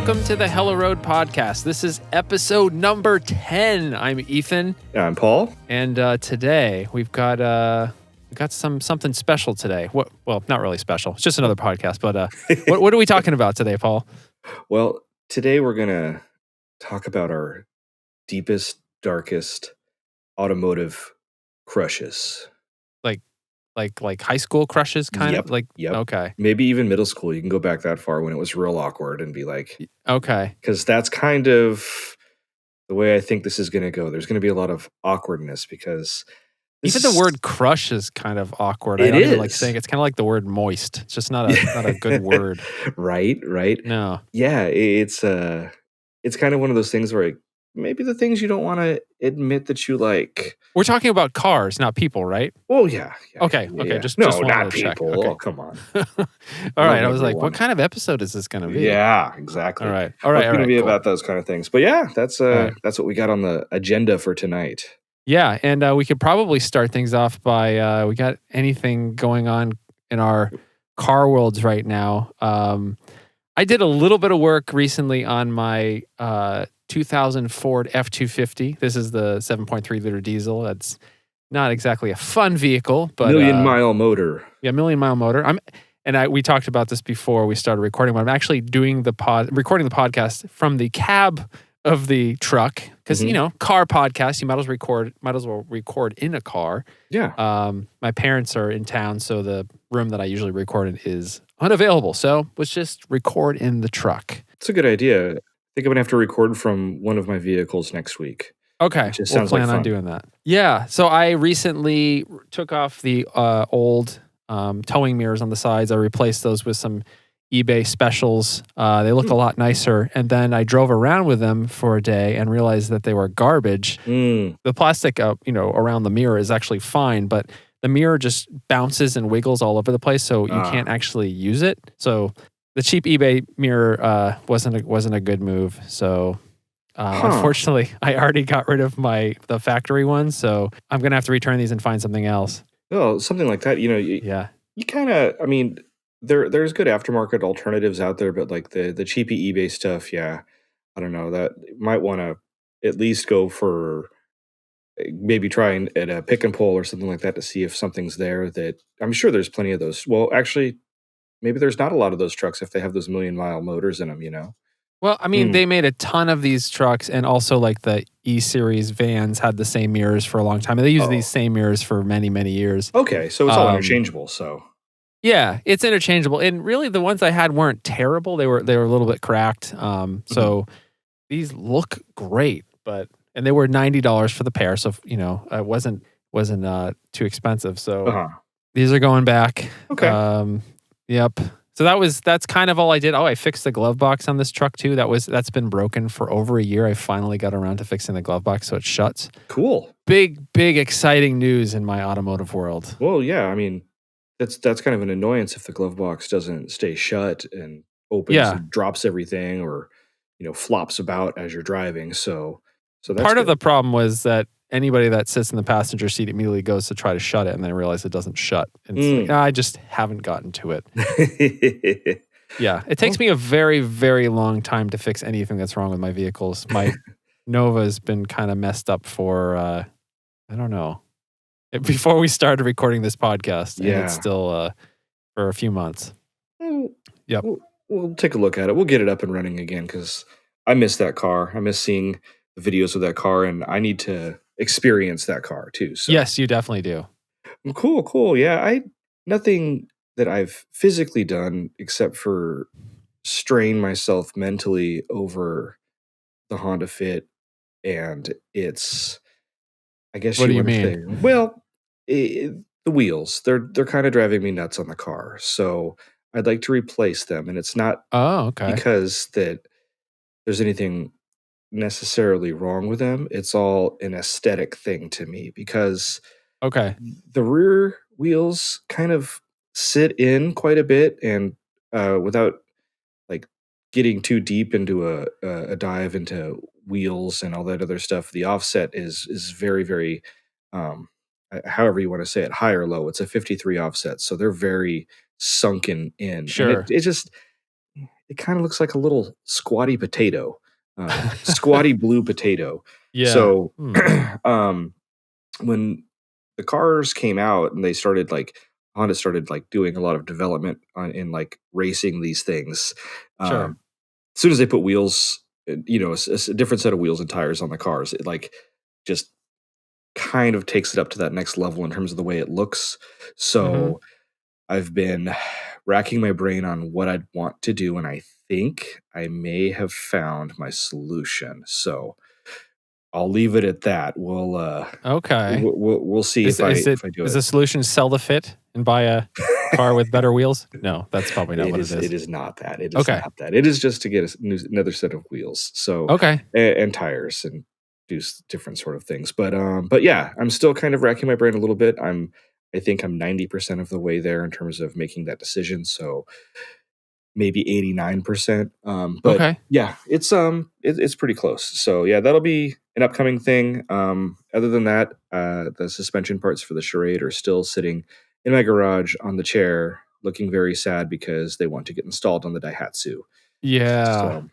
welcome to the Hello Road podcast. This is episode number 10. I'm Ethan. I'm Paul. And today we've got something special today. Well, not really special. It's just another podcast. But what are we talking about today, Paul? Well, today we're going to talk about our deepest, darkest automotive crushes. Like high school crushes, kind of? Yep. Okay. Maybe even middle school. You can go back that far when it was real awkward and be like... Okay. Because that's kind of the way I think this is going to go. There's going to be a lot of awkwardness because... Even the word crush is kind of awkward. I don't even like saying it's kind of like the word moist. It's just not a good word. Right. No. Yeah, it's kind of one of those things where maybe the things you don't want to admit that you like. We're talking about cars, not people, right? Oh, yeah. Okay. Yeah. Just not wanted to people. check. Okay. Oh, come on. All right. I was like, what kind of episode is this going to be? Yeah, exactly. All right. It's going to be about those kind of things. But yeah, that's what we got on the agenda for tonight. Yeah, and we could probably start things off by we got anything going on in our car worlds right now. I did a little bit of work recently on my 2000 Ford F-250. This is the 7.3 liter diesel. That's not exactly a fun vehicle, but million-mile motor. Yeah, million-mile motor. We talked about this before we started recording, but I'm actually doing recording the podcast from the cab of the truck because car podcast, you might as well record in a car. Yeah. My parents are in town, so the room that I usually record in is unavailable. So let's just record in the truck. It's a good idea. I think I'm gonna have to record from one of my vehicles next week. Okay, we'll plan on doing that. Yeah. So I recently took off the old towing mirrors on the sides. I replaced those with some eBay specials. They looked a lot nicer. And then I drove around with them for a day and realized that they were garbage. The plastic, around the mirror is actually fine, but the mirror just bounces and wiggles all over the place, so you can't actually use it. So the cheap eBay mirror wasn't a good move. So unfortunately, I already got rid of the factory one. So I'm gonna have to return these and find something else. Well, something like that. You kind of. I mean. There's good aftermarket alternatives out there, but like the cheapy eBay stuff, yeah, I don't know, that might want to at least go for maybe trying at a pick and pull or something like that to see if something's there. That I'm sure there's plenty of those. Well, actually, maybe there's not a lot of those trucks if they have those million-mile motors in them, Well, I mean, they made a ton of these trucks, and also like the E-Series vans had the same mirrors for a long time, and they used these same mirrors for many, many years. Okay, so it's all interchangeable, so... Yeah, it's interchangeable, and really the ones I had weren't terrible. They were a little bit cracked. So these look great, and they were $90 for the pair. So it wasn't too expensive. So these are going back. Okay. Yep. So that's kind of all I did. Oh, I fixed the glove box on this truck too. That's been broken for over a year. I finally got around to fixing the glove box so it shuts. Cool. Big exciting news in my automotive world. Well, yeah. I mean. That's kind of an annoyance if the glove box doesn't stay shut and opens and drops everything or flops about as you're driving. So that's part of the problem was that anybody that sits in the passenger seat immediately goes to try to shut it and then realize it doesn't shut. And it's like, I just haven't gotten to it. Yeah, it takes me a very, very long time to fix anything that's wrong with my vehicles. My Nova's been kind of messed up for I don't know. Before we started recording this podcast, and it's still for a few months. Yep. We'll take a look at it. We'll get it up and running again because I miss that car. I miss seeing the videos of that car, and I need to experience that car too. So. Yes, you definitely do. Cool. Yeah, nothing that I've physically done except for strain myself mentally over the Honda Fit, and it's... I guess what do you mean? Well, the wheels, they're kind of driving me nuts on the car. So I'd like to replace them. And it's not because that there's anything necessarily wrong with them. It's all an aesthetic thing to me because the rear wheels kind of sit in quite a bit, and without like getting too deep into a dive into wheels and all that other stuff, the offset is very, very, however you want to say it, high or low. It's a 53 offset, so they're very sunken in. Sure. And it just it kind of looks like a little squatty potato, squatty blue potato. Yeah. So when the cars came out and Honda started like doing a lot of development in like racing these things. Sure. As soon as they put wheels, a different set of wheels and tires on the cars, it like just kind of takes it up to that next level in terms of the way it looks. So I've been racking my brain on what I'd want to do, and I think I may have found my solution. So I'll leave it at that. We'll see if I do it. Is the solution sell the Fit and buy a car with better wheels? No, that's probably not what it is. It is not that. It is not that. It is just to get another set of wheels. So and tires and do different sort of things. But yeah, I'm still kind of racking my brain a little bit. I think I'm 90% of the way there in terms of making that decision. So maybe 89%. But yeah, it's pretty close. So yeah, that'll be an upcoming thing. Other than that, the suspension parts for the Charade are still sitting in my garage on the chair, looking very sad because they want to get installed on the Daihatsu. Yeah. So,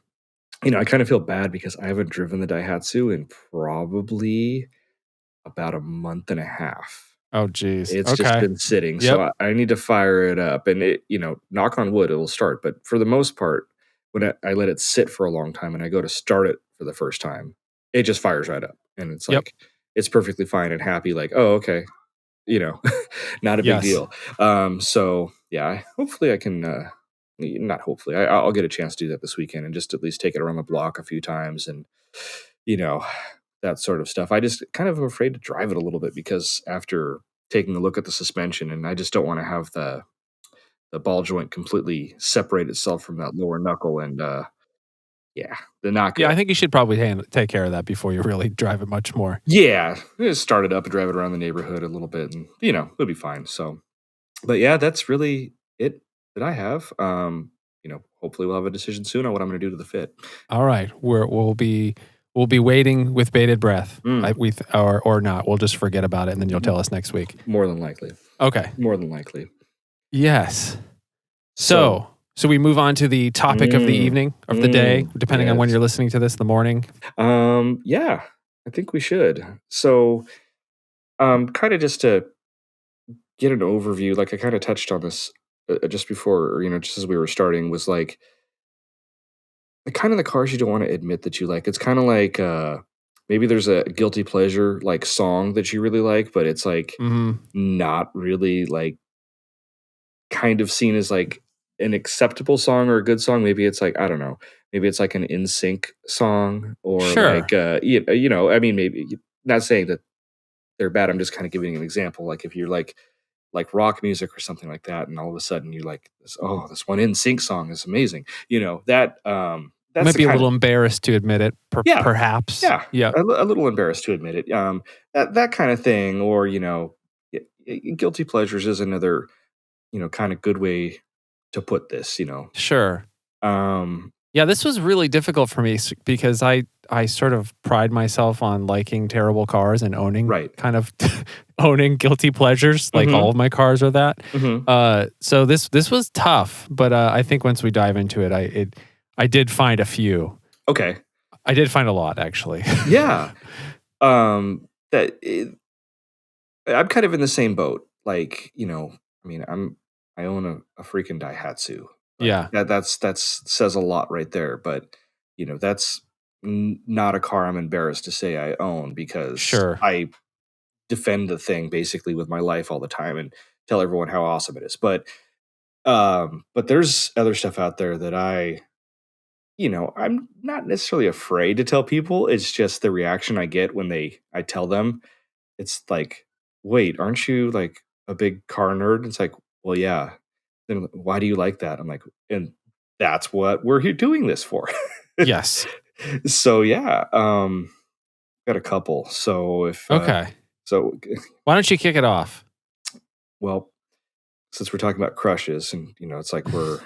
I kind of feel bad because I haven't driven the Daihatsu in probably about a month and a half. Oh, geez. It's just been sitting. Yep. So I need to fire it up. And it, knock on wood, it'll start. But for the most part, when I let it sit for a long time and I go to start it for the first time, it just fires right up. And it's like, it's perfectly fine and happy. Like, oh, okay. Not a big deal. So yeah, hopefully I can, not hopefully, I'll get a chance to do that this weekend and just at least take it around the block a few times and, that sort of stuff. I just kind of am afraid to drive it a little bit because after taking a look at the suspension, and I just don't want to have the ball joint completely separate itself from that lower knuckle. And the knock. Yeah, I think you should probably take care of that before you really drive it much more. Yeah, just start it up and drive it around the neighborhood a little bit, and it'll be fine. So, but yeah, that's really it that I have. Hopefully we'll have a decision soon on what I'm going to do to the Fit. All right, we'll be waiting with bated breath. Or not. We'll just forget about it, and then you'll tell us next week. More than likely. Okay. More than likely. Yes. So we move on to the topic of the evening, of the day, depending on when you're listening to this, the morning. Yeah, I think we should. So, kind of just to get an overview, like I kind of touched on this just before, just as we were starting, was like kind of the cars you don't want to admit that you like. It's kind of like maybe there's a guilty pleasure like song that you really like, but it's like not really like kind of seen as like an acceptable song or a good song. Maybe it's like, I don't know, maybe it's like an NSYNC song or like I mean, maybe not saying that they're bad. I'm just kind of giving an example. Like if you're like rock music or something like that, and all of a sudden you're like, this one NSYNC song is amazing. That's might be a little embarrassed to admit it, perhaps. Yeah. A little embarrassed to admit it. That kind of thing, or guilty pleasures is another, kind of good way to put this. Sure. Yeah, this was really difficult for me because I sort of pride myself on liking terrible cars and owning kind of owning guilty pleasures. Like all of my cars are that. So this was tough, but I think once we dive into it, I did find a few. Okay. I did find a lot, actually. Yeah. I'm kind of in the same boat. Like, I mean, I own a freaking Daihatsu. Like, that says a lot right there. But that's not a car I'm embarrassed to say I own because I defend the thing basically with my life all the time and tell everyone how awesome it is. But there's other stuff out there that I'm not necessarily afraid to tell people. It's just the reaction I get when I tell them. It's like, wait, aren't you like a big car nerd? It's like, well, yeah. Then why do you like that? I'm like, and that's what we're here doing this for. Yes. So yeah, got a couple. So so why don't you kick it off? Well, since we're talking about crushes, and it's like we're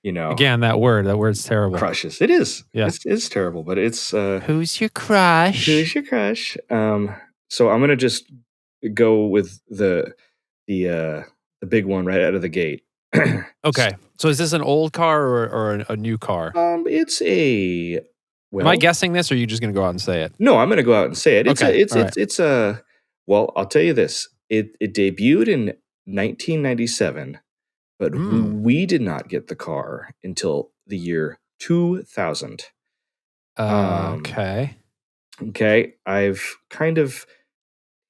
again that word's terrible. Crushes. It is. Yeah. It's terrible, but it's who's your crush? Who's your crush? So I'm gonna just go with the big one right out of the gate. Okay. So is this an old car or a new car? It's a Am I well, guessing this, or are you just gonna go out and say it? no, I'm gonna go out and say it. Okay. All right. It's a well, I'll tell you this. It debuted in 1997, but Hmm. we did not get the car until the year 2000. Okay. Okay, I've kind of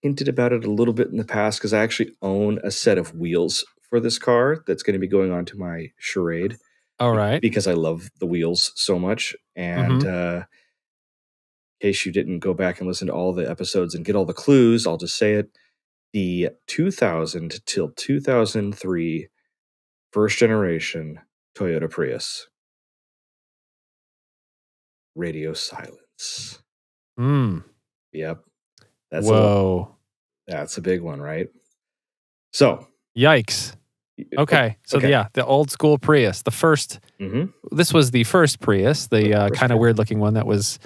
hinted about it a little bit in the past because I actually own a set of wheels for this car that's going to be going on to my Charade All right. because I love the wheels so much. And Mm-hmm. in case you didn't go back and listen to all the episodes and get all the clues, I'll just say it. The 2000 till 2003 first generation Toyota Prius. Radio silence. Mm. Yep. Whoa. That's a big one, right? So, Yikes. Okay. So okay. the old school Prius, the first. Mhm. This was the first Prius, the First kind of one. weird looking one that was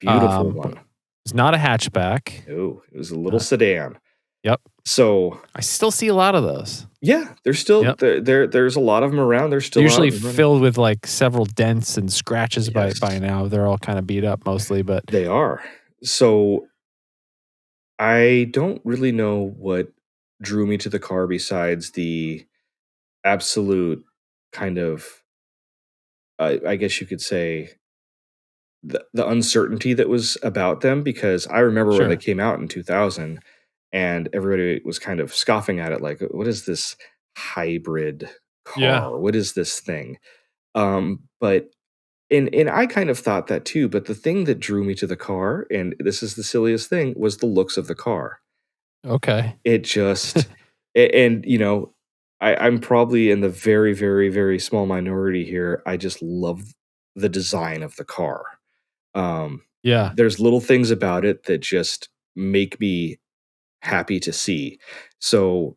Beautiful one. it's not a hatchback. No, it was a little sedan. Yep. So, I still see a lot of those. yeah, there's still Yep. there's a lot of them around. They're still Usually out and running. filled with like several dents and scratches Yes, by now. They're all kind of beat up mostly, but they are. So, I don't really know what drew me to the car besides the absolute kind of, I guess you could say, the uncertainty that was about them because I remember when they sure. came out in 2000 and everybody was kind of scoffing at it like, "What is this hybrid Yeah. car? What is this thing?" But and I kind of thought that too, but the thing that drew me to the car, and this is the silliest thing, was the looks of the car. Okay. It just and, I'm probably in the very, very, very small minority here. I just love the design of the car. Yeah. There's little things about it that just make me happy to see. So,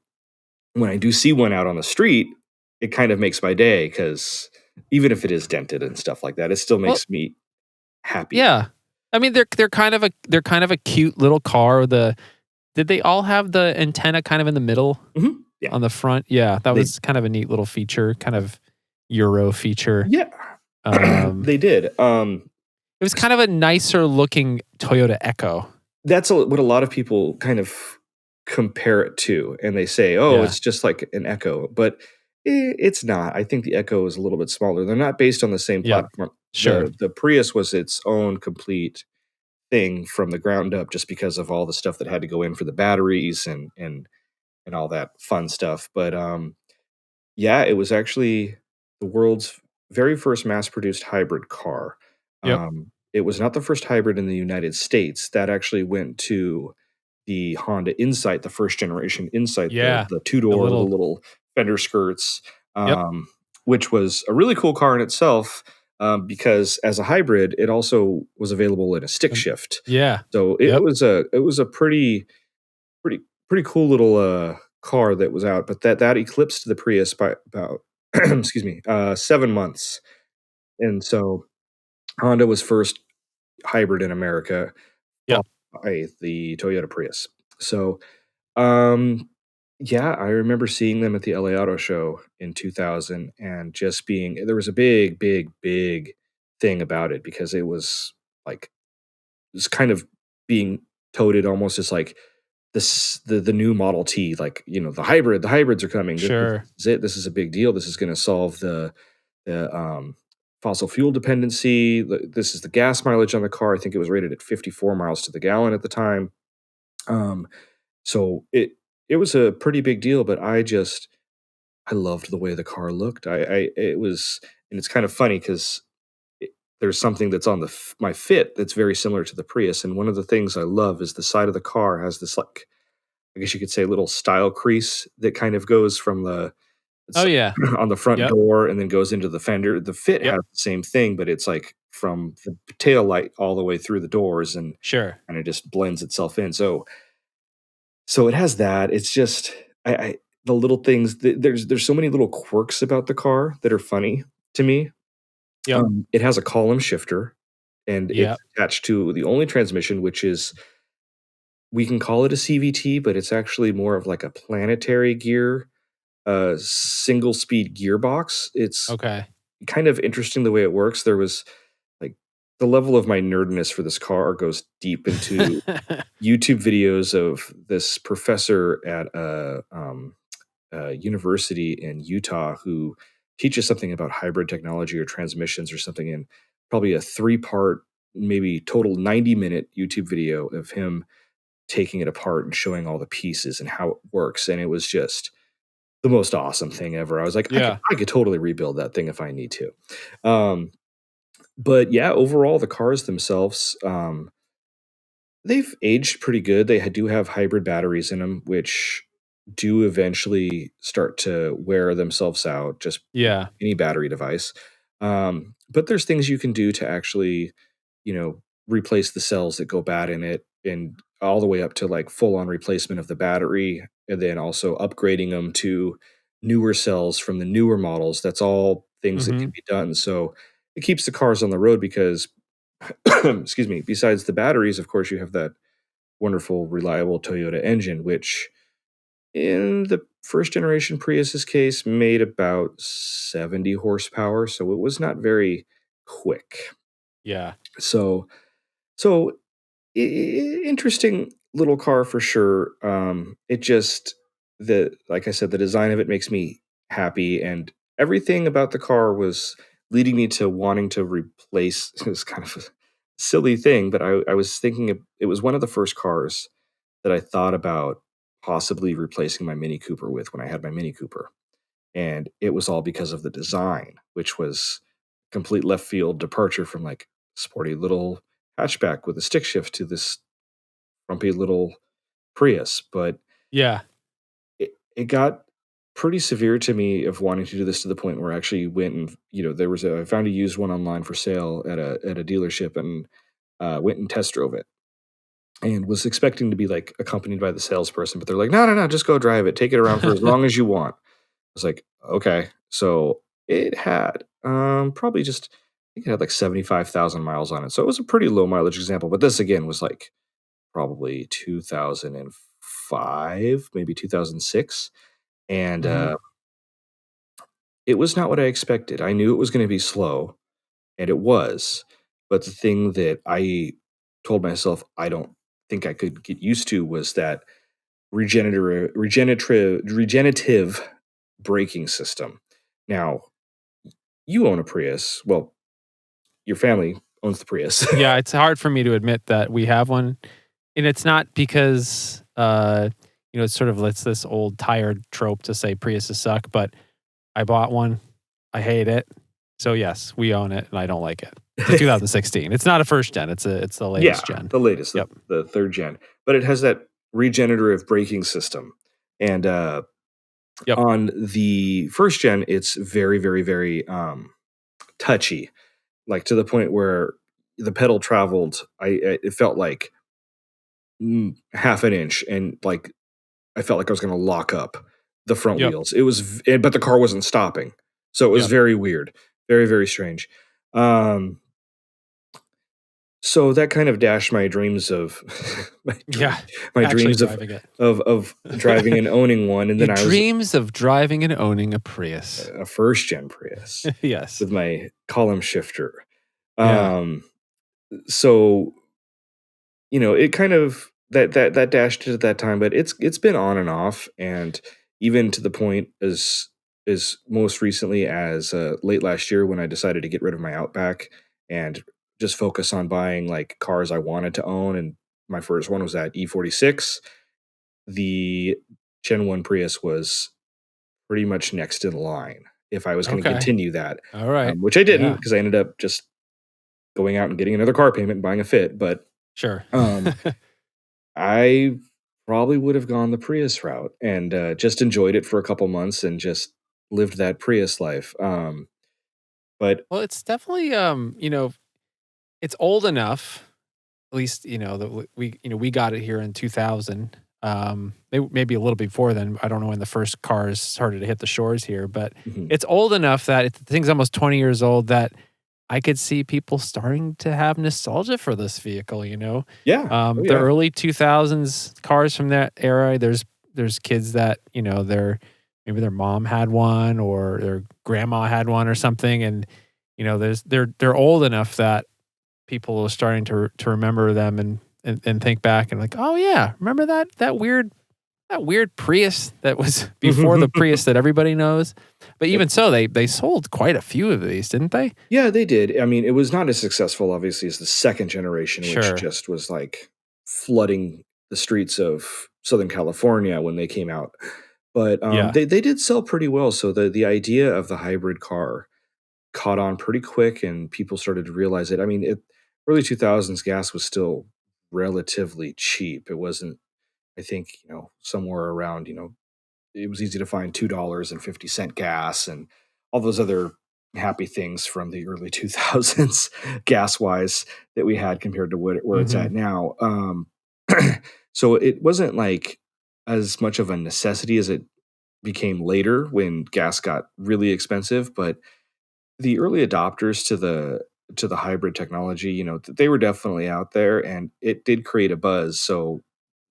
when I do see one out on the street, it kind of makes my day because even if it is dented and stuff like that, it still Well, makes me happy. yeah. I mean, they're kind of a cute little car. Did they all have the antenna kind of in the middle Yeah. on the front? Yeah, that They was kind of a neat little feature, kind of Euro feature. yeah. Um, They did. it was kind of a nicer looking Toyota Echo. That's what a lot of people kind of compare it to, and they say, "Oh, Yeah, it's just like an Echo," but it's not. I think the Echo is a little bit smaller. They're not based on the same yeah, platform. sure, The Prius was its own complete thing from the ground up, just because of all the stuff that had to go in for the batteries and all that fun stuff. But yeah, it was actually the world's very first mass-produced hybrid car. yep, It was not the first hybrid in the United States. That actually went to the Honda Insight, the first generation Insight, yeah. the The two-door, the little, little fender skirts, yep, which was a really cool car in itself, because as a hybrid, it also was available in a stick and shift. yeah, So yep, it was a pretty cool little, car that was out, but that eclipsed the Prius by about excuse me, 7 months, and so Honda was first hybrid in America, yep. followed by the Toyota Prius. So, um, yeah, I remember seeing them at the LA Auto Show in 2000 and just being there was a big, big, big thing about it because it was, like, it's kind of being touted almost as like the new Model T, like, the hybrids are coming. This Sure. is it. This is a big deal. This is gonna solve the, fossil fuel dependency. This is the gas mileage on the car. I think it was rated at 54 miles to the gallon at the time. Um, so it was a pretty big deal, but I loved the way the car looked. I it was and it's kind of funny 'cause there's something that's on my Fit that's very similar to the Prius, and one of the things I love is the side of the car has this, like, I guess you could say, little style crease that kind of goes from Oh it's yeah, on the front yep, door and then goes into the fender. The Fit yep, has the same thing, but it's like from the tail light all the way through the doors sure. and it just blends itself in. So it has that. It's just I the little things there's so many little quirks about the car that are funny to me. Yep, It has a column shifter and it's yep. attached to the only transmission, which is we can call it a CVT, but it's actually more of like a planetary gear. a single speed gearbox. It's Okay. kind of interesting the way it works. There was like the level of my nerdness for this car goes deep into YouTube videos of this professor at a university in Utah who teaches something about hybrid technology or transmissions or something, in probably a 3-part, maybe total 90-minute YouTube video of him taking it apart and showing all the pieces and how it works. And it was just the most awesome thing ever. I was like, Yeah. I could totally rebuild that thing if I need to. But yeah, overall, the cars themselves, they've aged pretty good. They do have hybrid batteries in them, which do eventually start to wear themselves out, just Yeah. any battery device. But there's things you can do to actually, replace the cells that go bad in it, and all the way up to like full on replacement of the battery, and then also upgrading them to newer cells from the newer models. That's all things that can be done. So it keeps the cars on the road because excuse me, besides the batteries, of course, you have that wonderful, reliable Toyota engine, which in the first generation Prius's case made about 70 horsepower. So it was not very quick. Yeah. So interesting little car for sure. It just, like I said, the design of it makes me happy, and everything about the car was leading me to wanting to replace. It was kind of a silly thing, but I was thinking it was one of the first cars that I thought about possibly replacing my Mini Cooper with when I had my Mini Cooper, and it was all because of the design, which was complete left field departure from like sporty little hatchback with a stick shift to this frumpy little Prius. But Yeah. it got pretty severe to me of wanting to do this, to the point where I actually went and, I found a used one online for sale at a dealership, and went and test drove it, and was expecting to be like accompanied by the salesperson, but they're like, no, just go drive it, take it around for as long as you want. I was like, okay. So it had probably just, I think it had like 75,000 miles on it. So it was a pretty low mileage example. But this again was like probably 2005, maybe 2006. And it was not what I expected. I knew it was going to be slow, and it was. But the thing that I told myself I don't think I could get used to was that regenerative braking system. Now, you own a Prius. Well, your family owns the Prius. Yeah, it's hard for me to admit that we have one, and it's not because it's sort of this old tired trope to say Priuses suck, but I bought one, I hate it. So yes, we own it, and I don't like it. It's 2016. It's not a first gen. It's the latest gen. The latest, Yep. the third gen. But it has that regenerative braking system, and on the first gen, it's very, very, very touchy, like to the point where the pedal traveled. It felt like half an inch, and like I felt like I was going to lock up the front wheels. It was, but the car wasn't stopping, so it was very weird, very, very strange. So that kind of dashed my dreams of my dreams of driving and owning one, and then dreams of driving and owning a Prius, a first gen Prius, yes, with my column shifter. So it kind of that dashed it at that time, but it's been on and off, and even to the point as most recently as late last year, when I decided to get rid of my Outback and just focus on buying like cars I wanted to own. And my first one was that E46. The Gen 1 Prius was pretty much next in line if I was going to continue that. All right. Which I didn't, because I ended up just going out and getting another car payment and buying a Fit. But sure. I probably would have gone the Prius route and just enjoyed it for a couple months and just lived that Prius life. But it's definitely it's old enough. At least that we got it here in 2000. Maybe a little before then. I don't know when the first cars started to hit the shores here, but it's old enough that the thing's almost 20 years old, that I could see people starting to have nostalgia for this vehicle. The early 2000s cars from that era. There's kids that they're maybe their mom had one or their grandma had one or something, and they're old enough that people are starting to remember them and think back and like, oh yeah, remember that weird Prius that was before the Prius that everybody knows. But even so, they sold quite a few of these, didn't they? Yeah, they did. I mean, it was not as successful, obviously, as the second generation, Sure. which just was like flooding the streets of Southern California when they came out. But they did sell pretty well. So the idea of the hybrid car caught on pretty quick, and people started to realize it. I mean, early 2000s gas was still relatively cheap. It wasn't, I think, somewhere around, it was easy to find $2.50 gas and all those other happy things from the early 2000s gas wise that we had compared to where it's at now. So it wasn't like as much of a necessity as it became later when gas got really expensive, but the early adopters to the hybrid technology, they were definitely out there, and it did create a buzz. So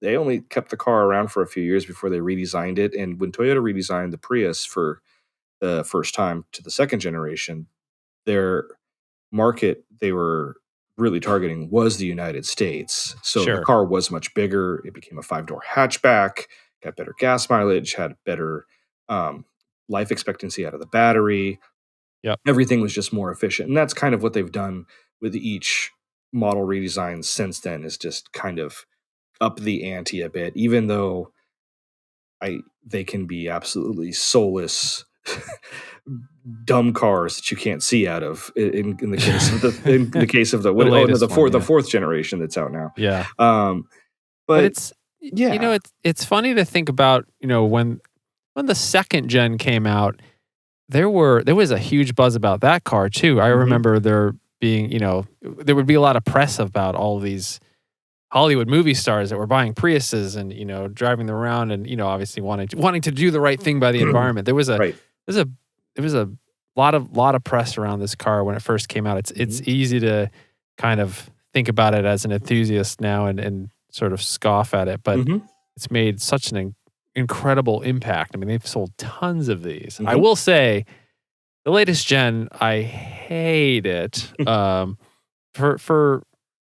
they only kept the car around for a few years before they redesigned it. And when Toyota redesigned the Prius for the first time to the second generation, their market they were really targeting was the United States. So the car was much bigger. It became a 5-door hatchback, got better gas mileage, had better life expectancy out of the battery. Yep. Everything was just more efficient. And that's kind of what they've done with each model redesign since then, is just kind of up the ante a bit, even though they can be absolutely soulless dumb cars that you can't see out of in the case of the case of the fourth generation that's out now. Yeah. But it's it's funny to think about, when the second gen came out, there was a huge buzz about that car too. I remember there being, there would be a lot of press about all these Hollywood movie stars that were buying Priuses and, driving them around and, obviously wanting to do the right thing by the environment. There was a lot of press around this car when it first came out. It's easy to kind of think about it as an enthusiast now and sort of scoff at it, but it's made such an incredible impact. I mean, they've sold tons of these. I will say the latest gen, I hate it for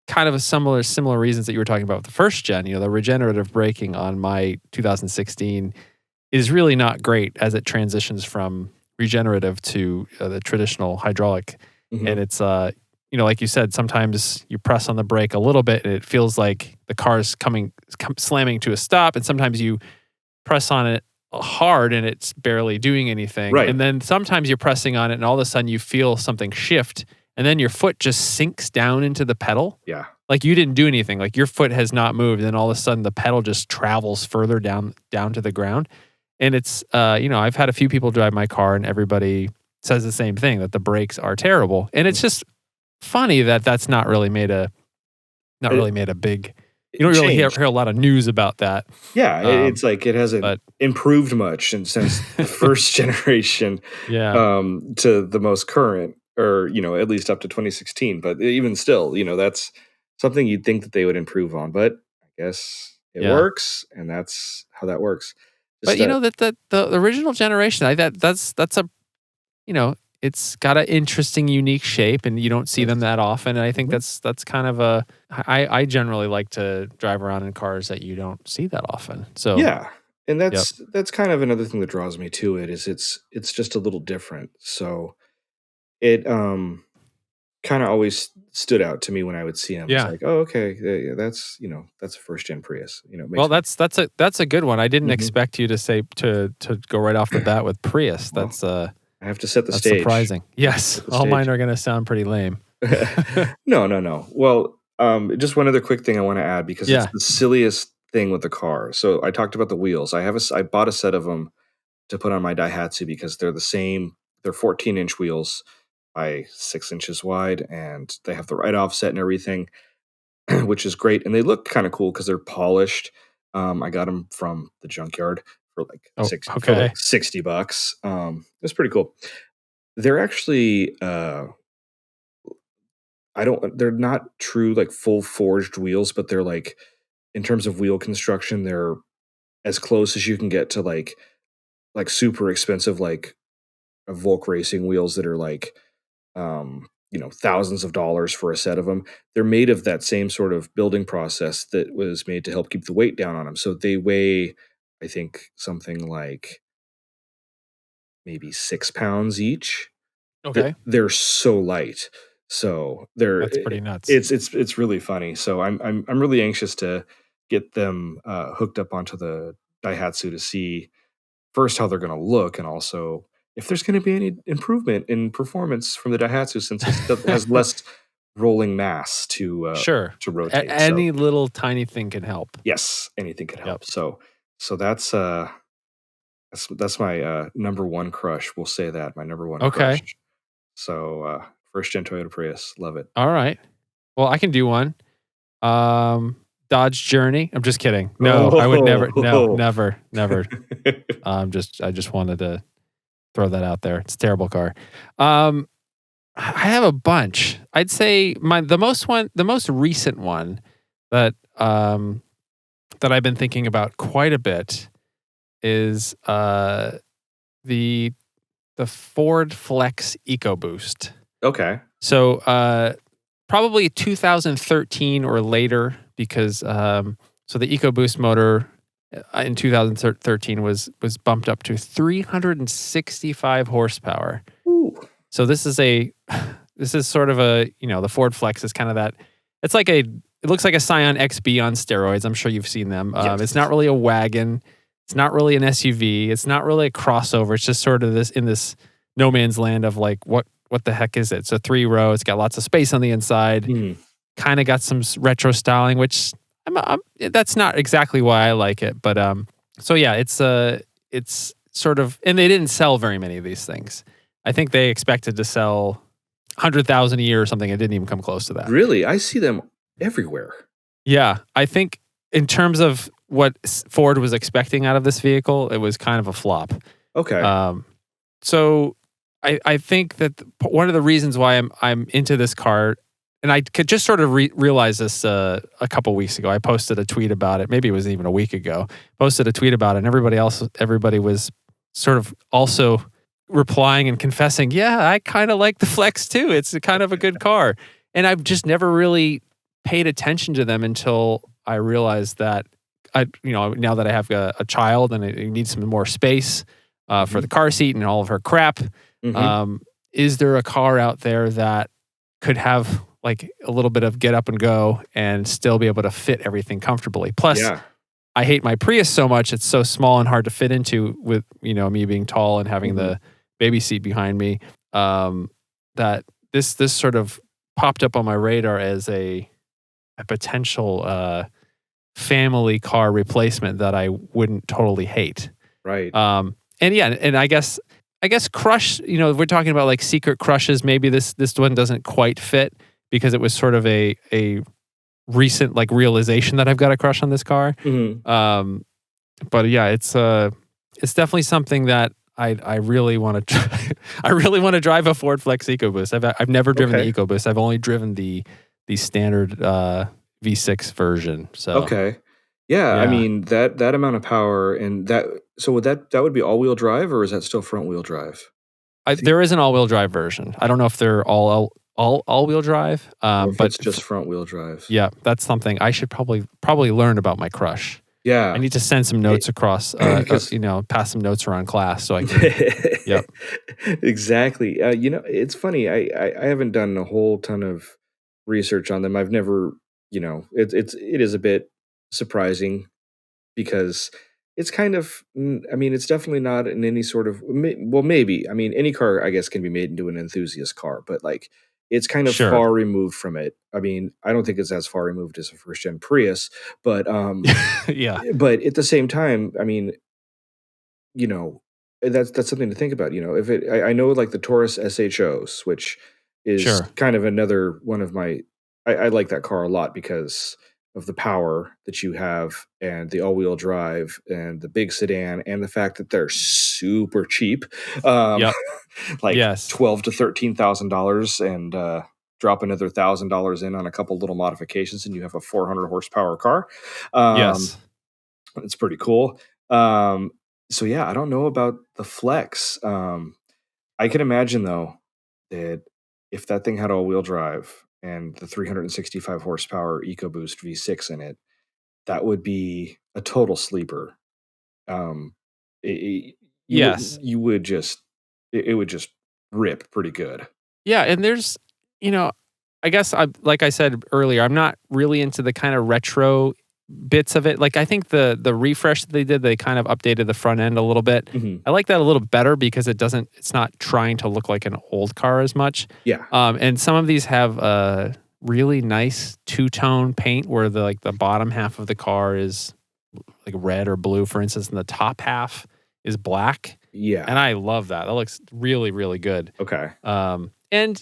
kind of a similar reasons that you were talking about with the first gen. The regenerative braking on my 2016 is really not great as it transitions from regenerative to the traditional hydraulic. And it's like you said, sometimes you press on the brake a little bit and it feels like the car's slamming to a stop, and sometimes you press on it hard and it's barely doing anything. Right. And then sometimes you're pressing on it and all of a sudden you feel something shift, and then your foot just sinks down into the pedal. Yeah. Like you didn't do anything. Like your foot has not moved, and then all of a sudden the pedal just travels further down to the ground. And it's I've had a few people drive my car and everybody says the same thing, that the brakes are terrible. And it's just funny that that's not really made a big. You don't really hear a lot of news about that. Yeah, it's like it hasn't improved much since the first generation to the most current, or at least up to 2016. But even still, that's something you'd think that they would improve on. But I guess it works, and that's how that works. But the original generation, that's a it's got an interesting, unique shape, and you don't see them that often. And I think that's kind of I generally like to drive around in cars that you don't see that often. So yeah, and that's kind of another thing that draws me to it, is it's just a little different. So it kind of always stood out to me when I would see them. Yeah. It's like, oh, okay, that's a first gen Prius. Well, that's a good one. I didn't expect you to say to go right off the bat with Prius. That's I have to set the that's stage. Surprising. Yes, all mine are going to sound pretty lame. No. Well, just one other quick thing I want to add, because it's the silliest thing with the car. So I talked about the wheels. I bought a set of them to put on my Daihatsu because they're the same. They're 14-inch wheels by 6 inches wide, and they have the right offset and everything, which is great. And they look kind of cool because they're polished. I got them from the junkyard for like $60. It's pretty cool. They're actually they're not true like full forged wheels, but they're like, in terms of wheel construction, they're as close as you can get to like like super expensive, like Volk racing wheels that are like, thousands of dollars for a set of them. They're made of that same sort of building process that was made to help keep the weight down on them. So they weigh, I think, something like maybe 6 pounds each. Okay. They're so light. So That's pretty nuts. It's really funny. So I'm really anxious to get them hooked up onto the Daihatsu to see first how they're going to look, and also if there's going to be any improvement in performance from the Daihatsu, since it has less rolling mass to sure to rotate. Any little tiny thing can help. Yes, anything can help. So that's my number one crush. We'll say that my number one crush. So first gen Toyota Prius, love it. All right. Well, I can do one. Dodge Journey. I'm just kidding. No, I would never. No, never. I just wanted to throw that out there. It's a terrible car. I have a bunch. I'd say the most recent one that I've been thinking about quite a bit is the Ford Flex Ecoboost. Okay. So probably 2013 or later, because so the EcoBoost motor in 2013 was bumped up to 365 horsepower. Ooh. So this is sort of the Ford Flex is kind of that. It's like it looks like a Scion XB on steroids. I'm sure you've seen them. Yes. It's not really a wagon. It's not really an SUV. It's not really a crossover. It's just sort of this no man's land of like, what the heck is it? So 3-row. It's got lots of space on the inside. Kind of got some retro styling, which that's not exactly why I like it. But so yeah, it's sort of, and they didn't sell very many of these things. I think they expected to sell 100,000 a year or something. It didn't even come close to that. Really? I see them everywhere. Yeah. I think in terms of what Ford was expecting out of this vehicle, it was kind of a flop. Okay. So I think that one of the reasons why I'm into this car, and I could just sort of realize this a couple weeks ago. I posted a tweet about it. Maybe it was even a week ago. Posted a tweet about it, and everybody was sort of also replying and confessing, yeah, I kind of like the Flex too. It's kind of a good car. And I've just never really paid attention to them until I realized that now that I have a child and I need some more space for the car seat and all of her crap. Is there a car out there that could have like a little bit of get up and go and still be able to fit everything comfortably? Plus, I hate my Prius so much. It's so small and hard to fit into with, me being tall and having the baby seat behind me, that this sort of popped up on my radar as a potential family car replacement that I wouldn't totally hate. Right. And I guess crush, we're talking about like secret crushes. Maybe this one doesn't quite fit because it was sort of a recent like realization that I've got a crush on this car. But yeah, it's definitely something that I really want to try. I really want to drive a Ford Flex EcoBoost. I've never driven the EcoBoost. I've only driven the standard V6 version. So yeah, I mean that amount of power and that. So that would be all-wheel drive, or is that still front-wheel drive? There is an all-wheel drive version. I don't know if they're all-wheel drive, but it's just front-wheel drive. Yeah, that's something I should probably learn about my crush. Yeah, I need to send some notes across. Pass some notes around class so I can. Yep, exactly. It's funny. I haven't done a whole ton of research on them. I've never. It is a bit surprising because it's kind of, it's definitely not in any sort of, well, maybe. I mean, any car, I guess, can be made into an enthusiast car, but like, it's kind of far removed from it. I mean, I don't think it's as far removed as a first gen Prius, but yeah. But at the same time, I mean, that's something to think about. If I know like the Taurus SHOs, which is kind of another one of my. I like that car a lot because of the power that you have and the all-wheel drive and the big sedan and the fact that they're super cheap, like $12,000 to $13,000, and drop another $1,000 in on a couple little modifications and you have a 400 horsepower car. It's pretty cool. So yeah, I don't know about the Flex. I can imagine though that if that thing had all-wheel drive and the 365 horsepower EcoBoost V6 in it, that would be a total sleeper. Um, Yes. you would just it would just rip pretty good. Yeah, and there's, you know, I guess like I said earlier, I'm not really into the kind of retro bits of it. Like I think the refresh that they did, they kind of updated the front end a little bit. Mhm. I like that a little better because it's not trying to look like an old car as much. Yeah. And some of these have a really nice two-tone paint where the bottom half of the car is like red or blue, for instance, and the top half is black. Yeah. And I love that. That looks really, really good. Okay. And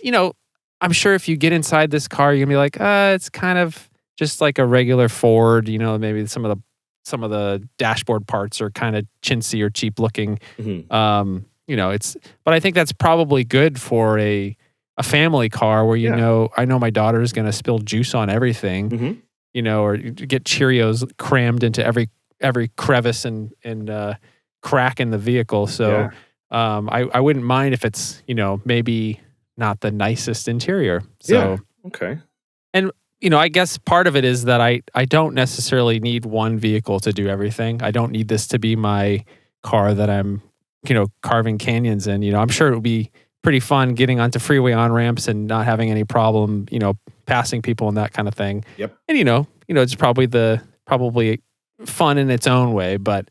I'm sure if you get inside this car, you're gonna be like, it's kind of just like a regular Ford. Maybe some of the dashboard parts are kind of chintzy or cheap looking. Mhm. But I think that's probably good for a family car where Yeah. I know my daughter is gonna spill juice on everything. Mhm. Or get Cheerios crammed into every crevice and crack in the vehicle. So Yeah. I wouldn't mind if it's maybe not the nicest interior. Yeah. So Okay. and I guess part of it is that I don't necessarily need one vehicle to do everything. I don't need this to be my car that I'm carving canyons in. I'm sure it would be pretty fun getting onto freeway on ramps and not having any problem passing people and that kind of thing. Yep. And it's probably fun in its own way, but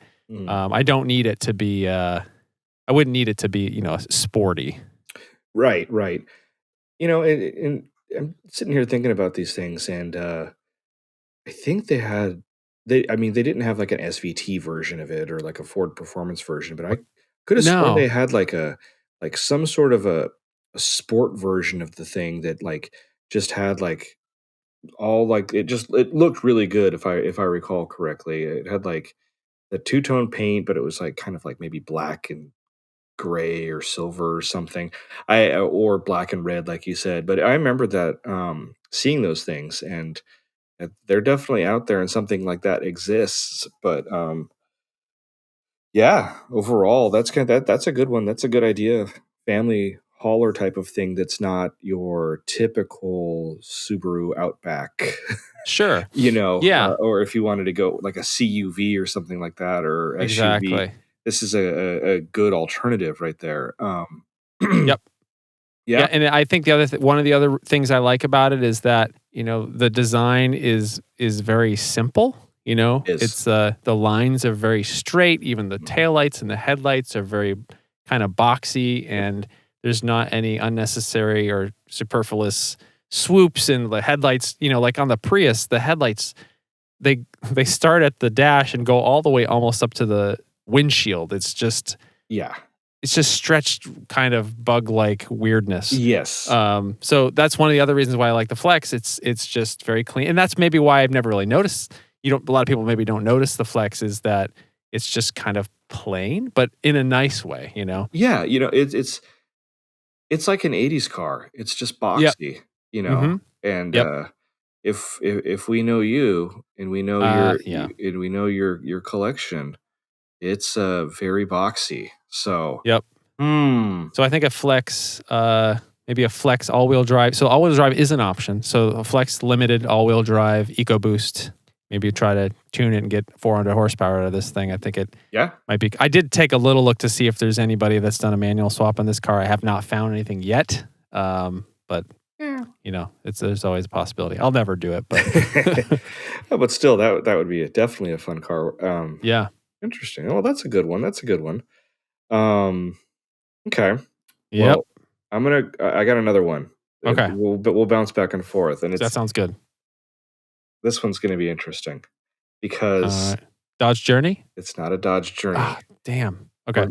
I don't need it to be I wouldn't need it to be sporty. Right. Right. And I'm sitting here thinking about these things, and I think I mean, they didn't have like an SVT version of it or like a Ford Performance version, but I could have sworn No. they had like some sort of a sport version of the thing that like just had like all like it looked really good if I recall correctly. It had like the two-tone paint, but it was like kind of like maybe black and gray or silver or something. Or black and red like you said. But I remember that seeing those things, and they're definitely out there and something like that exists. But yeah, overall that's a good one. That's a good idea. Family hauler type of thing that's not your typical Subaru Outback. Sure. Yeah. Or if you wanted to go like a CUV or something like that, or SUV, Exactly. this is a good alternative right there. Yep. Yeah. Yeah, and I think one of the other things I like about it is that the design is very simple. Is. It's the lines are very straight. Even the taillights and the headlights are very kind of boxy, and there's not any unnecessary or superfluous swoops in the headlights. Like on the Prius, the headlights they start at the dash and go all the way almost up to the windshield. It's just stretched kind of bug-like weirdness. Yes. So that's one of the other reasons why I like the Flex. It's just very clean, and that's maybe why I've never really noticed. A lot of people maybe don't notice the Flex is that it's just kind of plain, but in a nice way. Yeah, it's like an '80s car. It's just boxy. Mhm. And Yep. if we know you and we know and we know your collection, it's very boxy. So Yep. So I think a Flex, maybe a Flex all-wheel drive. So all-wheel drive is an option. So a Flex limited all-wheel drive EcoBoost. Maybe try to tune it and get 400 horsepower out of this thing. I think it might be. I did take a little look to see if there's anybody that's done a manual swap on this car. I have not found anything yet. But there's always a possibility. I'll never do it, but but still, that would be definitely a fun car. Yeah. Interesting. Oh, that's a good one. That's a good one. Okay. Yep. Well, I got another one. Okay. We'll bounce back and forth, and That sounds good. This one's going to be interesting because Dodge Journey. It's not a Dodge Journey. Ah, damn. Okay.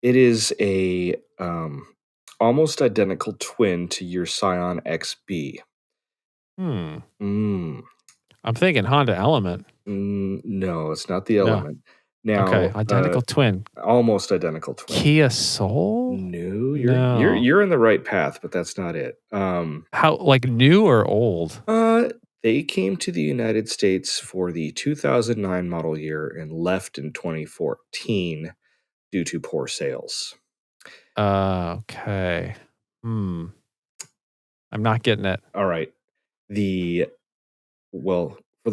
It is a almost identical twin to your Scion XB. I'm thinking Honda Element. No, it's not the Element. Now, okay, identical twin. Almost identical twin. Kia Soul? No, you're in the right path, but that's not it. How, like, new or old? They came to the United States for the 2009 model year and left in 2014. due to poor sales. Okay. I'm not getting it. All right. For the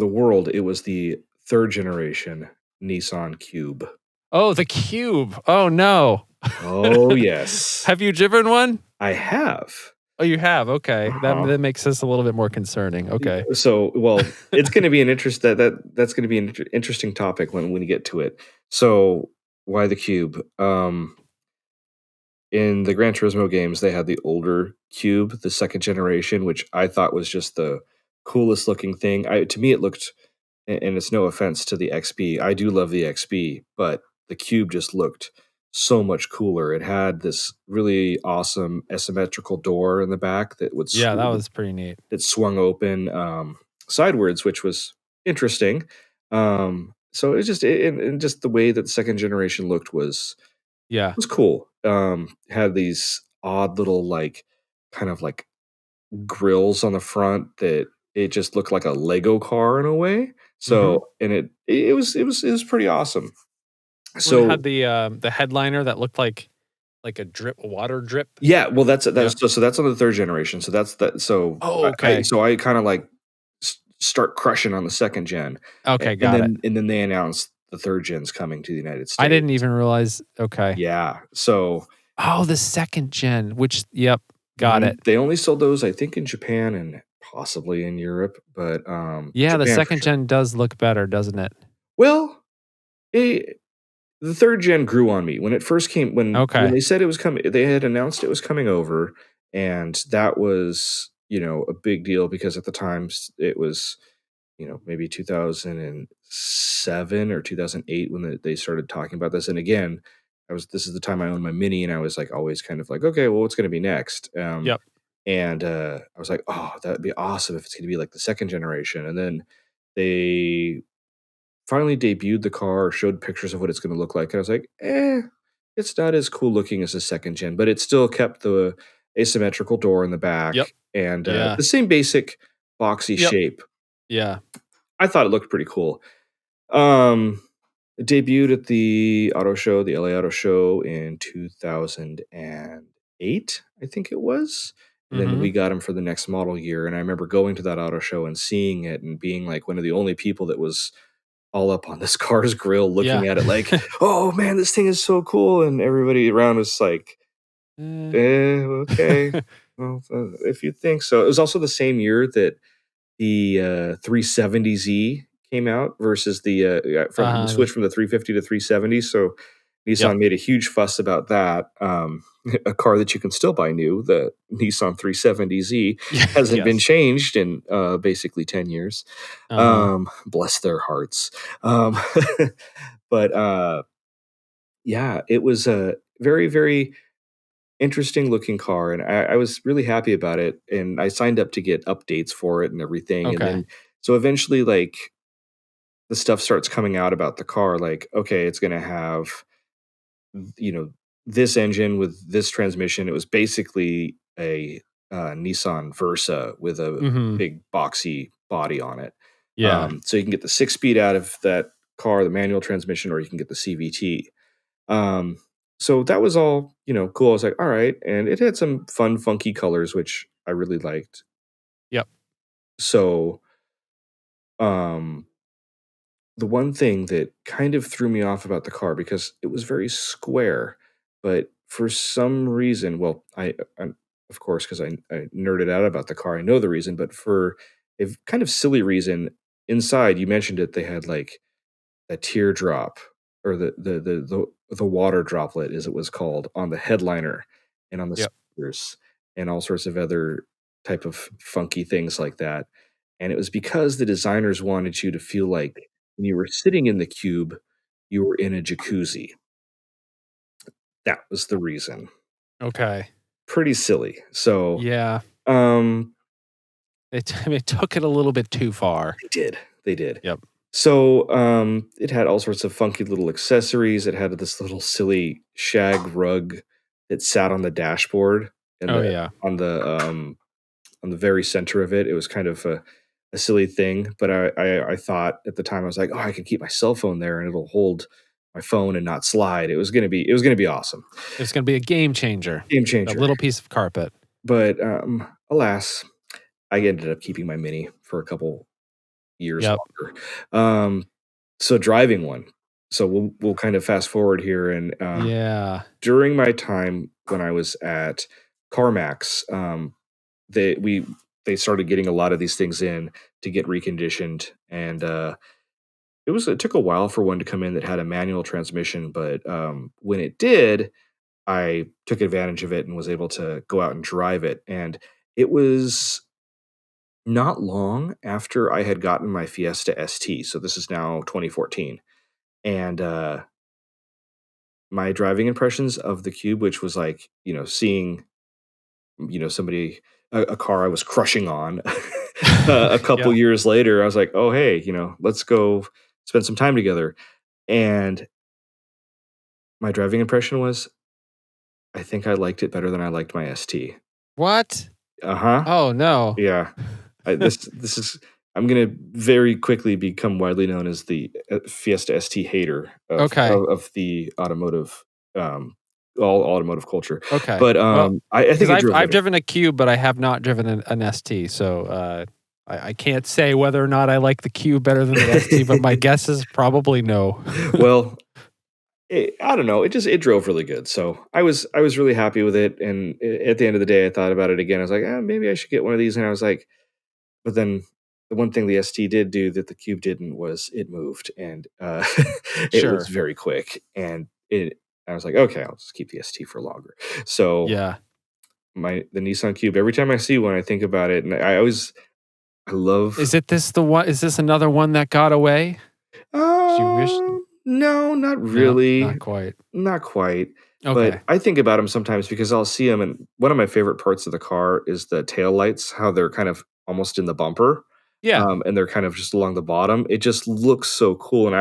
world, it was the third generation Nissan Cube. Oh, the Cube. Oh, no. Oh, yes. Have you driven one? I have. Oh, you have? Okay. That makes this a little bit more concerning. Okay. So, it's going to be that's going to be an interesting topic when you get to it. So, why the Cube? In the Gran Turismo games, they had the older Cube, the second generation, which I thought was just the coolest looking thing. To me, it looked, and it's no offense to the XB. I do love the XB, but the Cube just looked so much cooler. It had this really awesome asymmetrical door in the back that would that was pretty neat. That swung open sidewards, which was interesting. So it's just and just the way that the second generation looked was cool. Had these odd little kind of like grills on the front that it just looked like a Lego car in a way. So and it was pretty awesome. So it had the headliner that looked like a water drip. Yeah, well that's so that's on the third generation. So that's that. So okay. I kind of like start crushing on the second gen. Okay, got it. And then they announced the third gen's coming to the United States. I didn't even realize. Okay. Yeah. So the second gen, which got it. They only sold those, I think, in Japan and possibly in Europe, but Japan, the second gen does look better, doesn't it? Well, the third gen grew on me when it first came. When they said it was coming, they had announced it was coming over, and that was a big deal because at the time it was maybe 2007 or 2008 when they started talking about this. And again, this is the time I owned my Mini, and I was like always kind of like, okay, well, what's going to be next? And I was like, oh, that'd be awesome if it's going to be like the second generation. And then they finally debuted the car, showed pictures of what it's going to look like, and I was like, it's not as cool looking as the second gen, but it still kept the asymmetrical door in the back and the same basic boxy shape. Yeah. I thought it looked pretty cool. It debuted at the auto show, the LA Auto Show in 2008, I think it was. And then we got them for the next model year. And I remember going to that auto show and seeing it and being like one of the only people that was all up on this car's grill looking at it like, oh man, this thing is so cool. And everybody around was like, okay. Well, if you think so. It was also the same year that the 370Z came out versus the switch from the 350 to 370. So Nissan made a huge fuss about that. A car that you can still buy new, the Nissan 370Z, hasn't been changed in basically 10 years. Bless their hearts. But it was a very, very interesting looking car, and I was really happy about it, and I signed up to get updates for it and everything. And then so eventually like the stuff starts coming out about the car, like, okay, it's going to have this engine with this transmission. It was basically a Nissan Versa with a big boxy body on it. So you can get the 6-speed out of that car, the manual transmission, or you can get the CVT. So that was all, cool. I was like, all right. And it had some fun, funky colors, which I really liked. So, the one thing that kind of threw me off about the car, because it was very square, but for some reason, well, I'm of course, because I nerded out about the car, I know the reason, but for a kind of silly reason, inside, you mentioned it, they had like a teardrop or the water droplet, as it was called, on the headliner and on the speakers and all sorts of other type of funky things like that. And it was because the designers wanted you to feel like when you were sitting in the Cube, you were in a jacuzzi. That was the reason. Okay. Pretty silly. So they took it a little bit too far. They did. Yep. So it had all sorts of funky little accessories. It had this little silly shag rug that sat on the dashboard and on the very center of it. It was kind of a silly thing, but I thought at the time, I was like, oh, I can keep my cell phone there and it'll hold my phone and not slide. It was gonna be awesome. It's gonna be a game changer. Game changer. A little piece of carpet. But alas, I ended up keeping my Mini for a couple years longer. So driving one. So we'll kind of fast forward here, and during my time when I was at CarMax, they started getting a lot of these things in to get reconditioned, and it took a while for one to come in that had a manual transmission, but when it did, I took advantage of it and was able to go out and drive it. And it was not long after I had gotten my Fiesta ST. So this is now 2014. And my driving impressions of the Cube, which was like, seeing, somebody, a car I was crushing on a couple years later, I was like, oh, hey, let's go spend some time together. And my driving impression was, I think I liked it better than I liked my ST. What? Uh-huh. Oh, no. Yeah. I'm going to very quickly become widely known as the Fiesta ST hater of the automotive, all automotive culture. Okay. But I think I've driven a Cube, but I have not driven an ST. So I can't say whether or not I like the Cube better than the ST, but my guess is probably no. Well, I don't know. It drove really good. So I was really happy with it. And at the end of the day, I thought about it again. I was like, maybe I should get one of these. And I was like, but then the one thing the ST did do that the Cube didn't was it moved, and it was very quick. And I was like, okay, I'll just keep the ST for longer. So the Nissan Cube, every time I see one, I think about it. And I love. Is this another one that got away? You wish? No, not really. No, not quite. Okay. But I think about them sometimes because I'll see them, and one of my favorite parts of the car is the taillights, how they're kind of almost in the bumper. Yeah. And they're kind of just along the bottom. It just looks so cool. And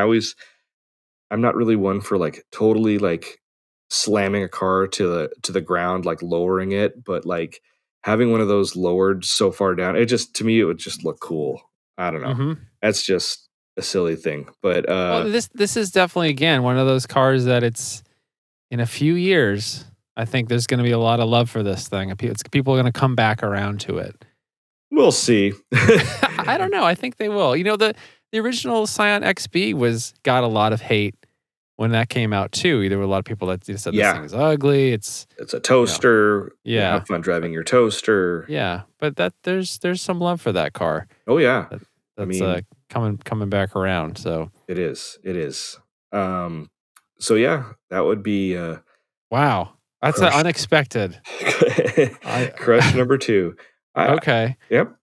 I'm not really one for like totally like slamming a car to the ground, like lowering it, but like having one of those lowered so far down, to me, it would just look cool. I don't know. Mm-hmm. That's just a silly thing. But this is definitely, again, one of those cars that it's in a few years, I think there's going to be a lot of love for this thing. People are going to come back around to it. We'll see. I don't know. I think they will. The original Scion XB got a lot of hate when that came out too. There were a lot of people that said this thing is ugly. It's a toaster. Have fun driving your toaster. Yeah, but there's some love for that car. Oh yeah, that's coming back around. So it is. So yeah, that would be. Wow, that's unexpected. Crush number 2. Okay. Yep.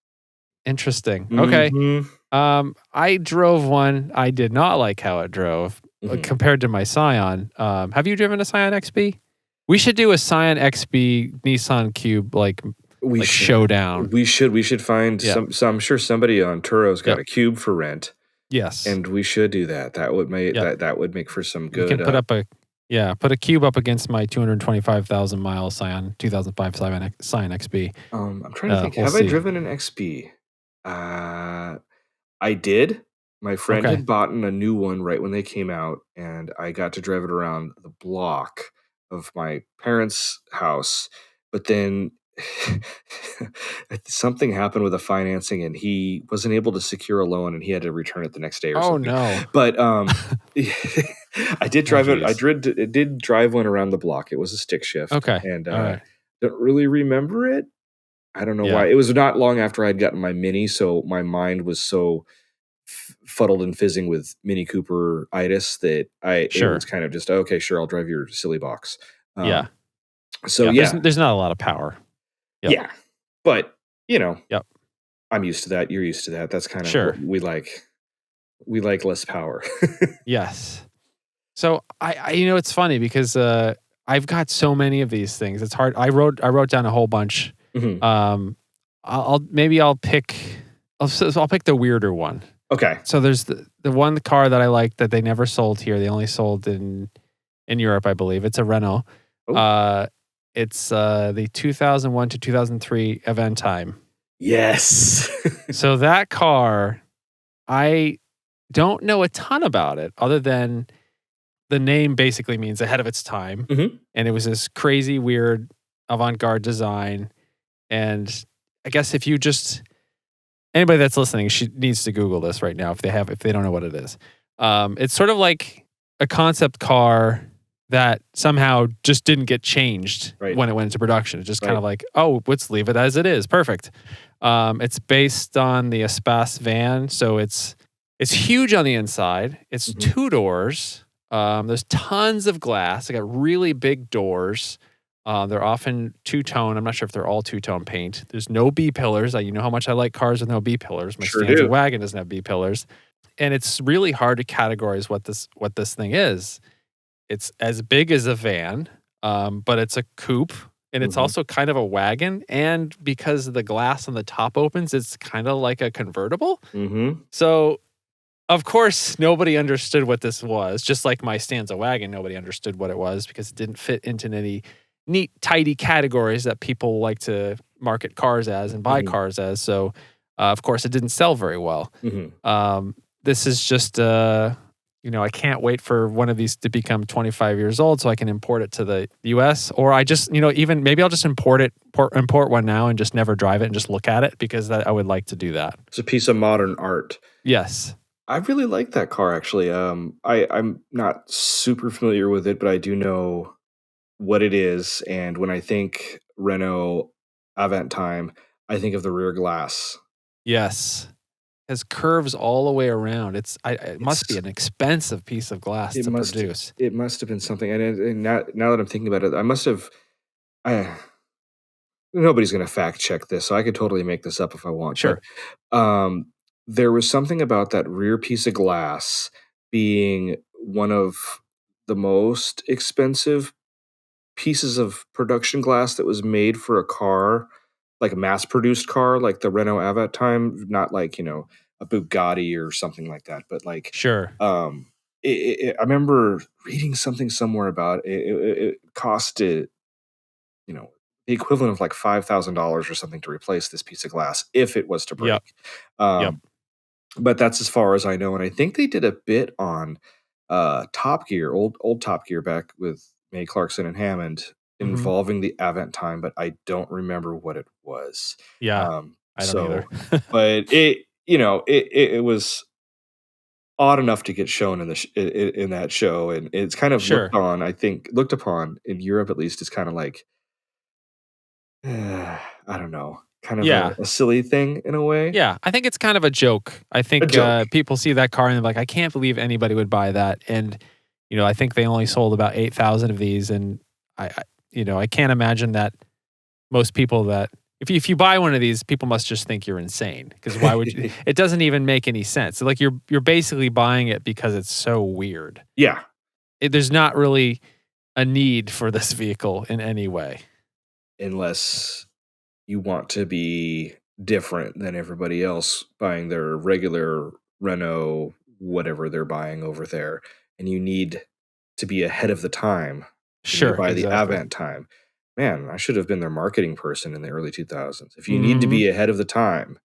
Interesting. Mm-hmm. Okay. I drove one. I did not like how it drove compared to my Scion. Have you driven a Scion XB? We should do a Scion XB Nissan Cube showdown. We should find some. I'm sure somebody on Turo's got a Cube for rent. Yes. And we should do that. That would make that would make for some good. We can put a Cube up against my 225,000 mile Scion 2005 Scion XB. I'm trying to think. Have I driven an XB? I did. My friend had bought a new one right when they came out, and I got to drive it around the block of my parents' house. But then something happened with the financing, and he wasn't able to secure a loan, and he had to return it the next day or something. Oh no! But I did drive it. I did drive one around the block. It was a stick shift. Okay. And don't really remember it. I don't know why. It was not long after I'd gotten my Mini, so my mind was so fuddled and fizzing with Mini Cooper-itis that it was kind of just, okay, sure, I'll drive your silly box. So there's not a lot of power. Yep. Yeah. But, I'm used to that. You're used to that. That's kind of what we like. We like less power. Yes. So it's funny because I've got so many of these things. It's hard. I wrote down a whole bunch. Mm-hmm. I'll pick the weirder one. Okay. So there's the one car that I like that they never sold here. They only sold in Europe, I believe. It's a Renault. Oh. It's the 2001 to 2003 Avantime. Yes. So that car, I don't know a ton about it other than the name basically means ahead of its time. Mm-hmm. And it was this crazy, weird, avant-garde design. And I guess if you just anybody that's listening needs to Google this right now if they don't know what it is. It's sort of like a concept car that somehow just didn't get changed when it went into production. It's just kind of like, oh, let's leave it as it is. Perfect. It's based on the Espace van, so it's huge on the inside. It's 2 doors. There's tons of glass. They got really big doors. They're often two-tone. I'm not sure if they're all two-tone paint. There's no B-pillars. You know how much I like cars with no B-pillars. My Stanza wagon doesn't have B-pillars. And it's really hard to categorize what this thing is. It's as big as a van, but it's a coupe. And it's also kind of a wagon. And because the glass on the top opens, it's kind of like a convertible. So, of course, nobody understood what this was. Just like my Stanza wagon, nobody understood what it was because it didn't fit into any neat, tidy categories that people like to market cars as and buy cars as. So, of course, it didn't sell very well. This is just, I can't wait for one of these to become 25 years old so I can import it to the U.S. Or I just, even maybe I'll just import one now and just never drive it and just look at it because I would like to do that. It's a piece of modern art. Yes. I really like that car, actually. I'm not super familiar with it, but I do know what it is. And when I think Renault Avantime, I think of the rear glass. Yes. Has curves all the way around. It must be an expensive piece of glass to produce. It must have been something. And now that I'm thinking about it, nobody's going to fact check this, so I could totally make this up if I want. Sure. But, there was something about that rear piece of glass being one of the most expensive pieces of production glass that was made for a car, like a mass-produced car, like the Renault Avantime, not like, a Bugatti or something like that, but like, sure. I remember reading something somewhere about it. It costed, the equivalent of like $5,000 or something to replace this piece of glass if it was to break. But that's as far as I know, and I think they did a bit on Top Gear, old Top Gear back with Mae Clarkson and Hammond, involving the Avantime, but I don't remember what it was. Yeah, I don't either. But it was odd enough to get shown in that show, and it's kind of looked upon in Europe at least as kind of like, I don't know, kind of a silly thing in a way. Yeah, I think it's kind of a joke. I think people see that car and they're like, I can't believe anybody would buy that. And, I think they only sold about 8,000 of these. And I can't imagine that most people that, if you buy one of these, people must just think you're insane. Because why would you? It doesn't even make any sense. So, like you're basically buying it because it's so weird. Yeah. There's not really a need for this vehicle in any way. Unless you want to be different than everybody else buying their regular Renault, whatever they're buying over there, and you need to be ahead of the time. Sure, buy the Avantime. Man, I should have been their marketing person in the early 2000s. If you need to be ahead of the time,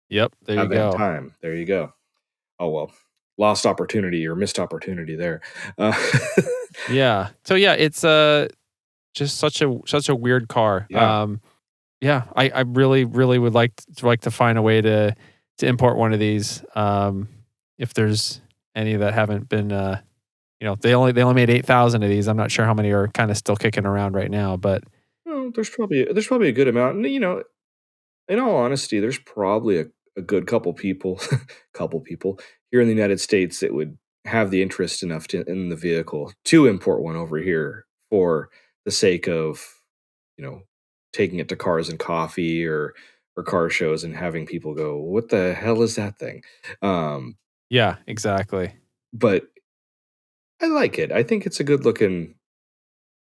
there you go. Avantime, there you go. Oh well, lost opportunity or missed opportunity there. Yeah. So yeah, it's just such a weird car. Yeah. I really, really would like to find a way to import one of these. If there's any that haven't been, they only made 8,000 of these. I'm not sure how many are kind of still kicking around right now, but there's probably a good amount. And in all honesty, there's probably a good couple people here in the United States that would have the interest enough in the vehicle to import one over here for the sake of, taking it to Cars and Coffee or car shows and having people go, what the hell is that thing? Yeah, exactly. But I like it. I think it's a good looking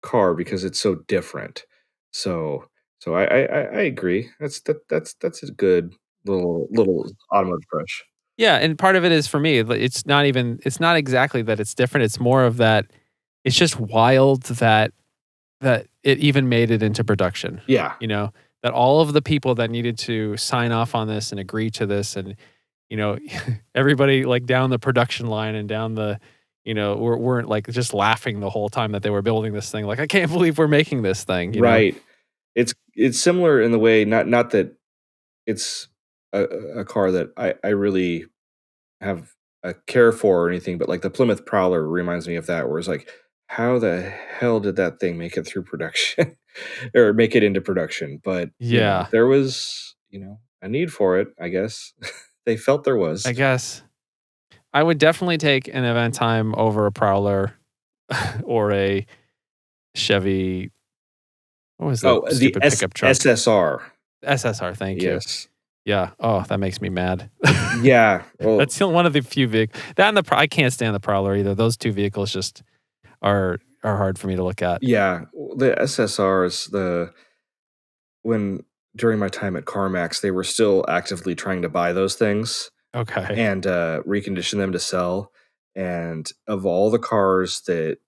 car because it's so different. So I agree. That's a good little automotive crush. Yeah, and part of it is for me, it's not exactly that it's different. It's more of that it's just wild that it even made it into production. Yeah. That all of the people that needed to sign off on this and agree to this and, everybody like down the production line and down the, weren't like just laughing the whole time that they were building this thing. Like, I can't believe we're making this thing. Right. It's similar in the way, not that it's a car that I really have a care for or anything, but like the Plymouth Prowler reminds me of that, where it's like, how the hell did that thing make it through production or make it into production? But Yeah, there was a need for it, I guess. They felt there was. I guess I would definitely take an Avantime over a Prowler or a Chevy. What was the The stupid pickup truck? SSR. SSR. Thank you. Yes. Yeah. Oh, that makes me mad. Yeah. Well, That's one of the few vehicles. That and I can't stand the Prowler either. Those two vehicles just are hard for me to look at. yeah. The SSRs, when during my time at CarMax, they were still actively trying to buy those things Okay. and recondition them to sell. And of all the cars that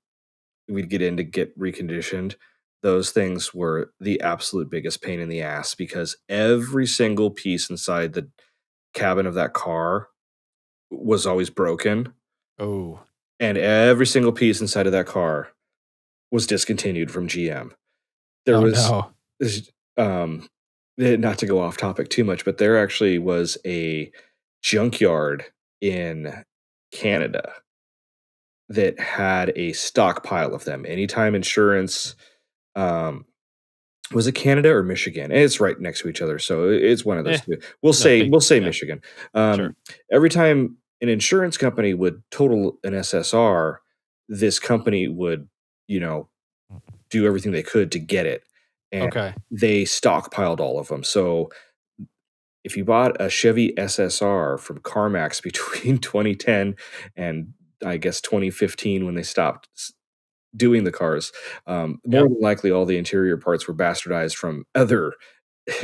we'd get in to get reconditioned, those things were the absolute biggest pain in the ass, because every single piece inside the cabin of that car was always broken. Oh. And every single piece inside of that car was discontinued from GM. There was no. this, not to go off topic too much, but there actually was a junkyard in Canada that had a stockpile of them. Anytime insurance, was it Canada or Michigan? It's right next to each other, so it's one of those two. We'll say yeah. Michigan. Sure. Every time an insurance company would total an SSR, this company would, do everything they could to get it, and Okay. they stockpiled all of them. So if you bought a Chevy SSR from CarMax between 2010 and I guess 2015, when they stopped doing the cars, more than likely all the interior parts were bastardized from other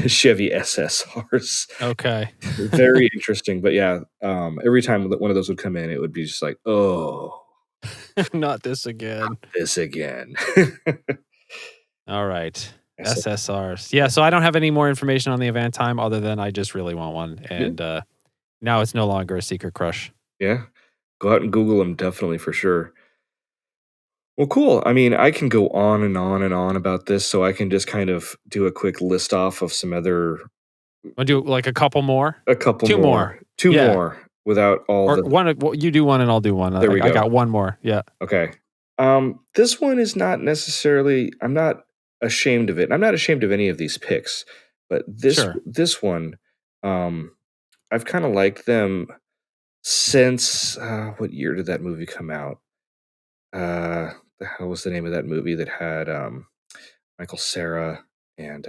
Chevy SSRs. Okay. Very interesting. But yeah, every time that one of those would come in, it would be just like, oh, not this again. this again. All right. SSRs. Yeah, so I don't have any more information on the Avantime other than I just really want one. And now it's no longer a secret crush. Yeah. Go out and Google them, definitely, for sure. Well, cool. I mean, I can go on and on and on about this, so I can just kind of do a quick list off of some other. I'll do like a couple more. A couple Two more. Two more without all or the. One. You do one and I'll do one. There we go. I got one more. Yeah. Okay. This one is not necessarily. I'm not ashamed of it. I'm not ashamed of any of these picks, but this one, I've kind of liked them since. What year did that movie come out? The hell was the name of that movie that had Michael Cera and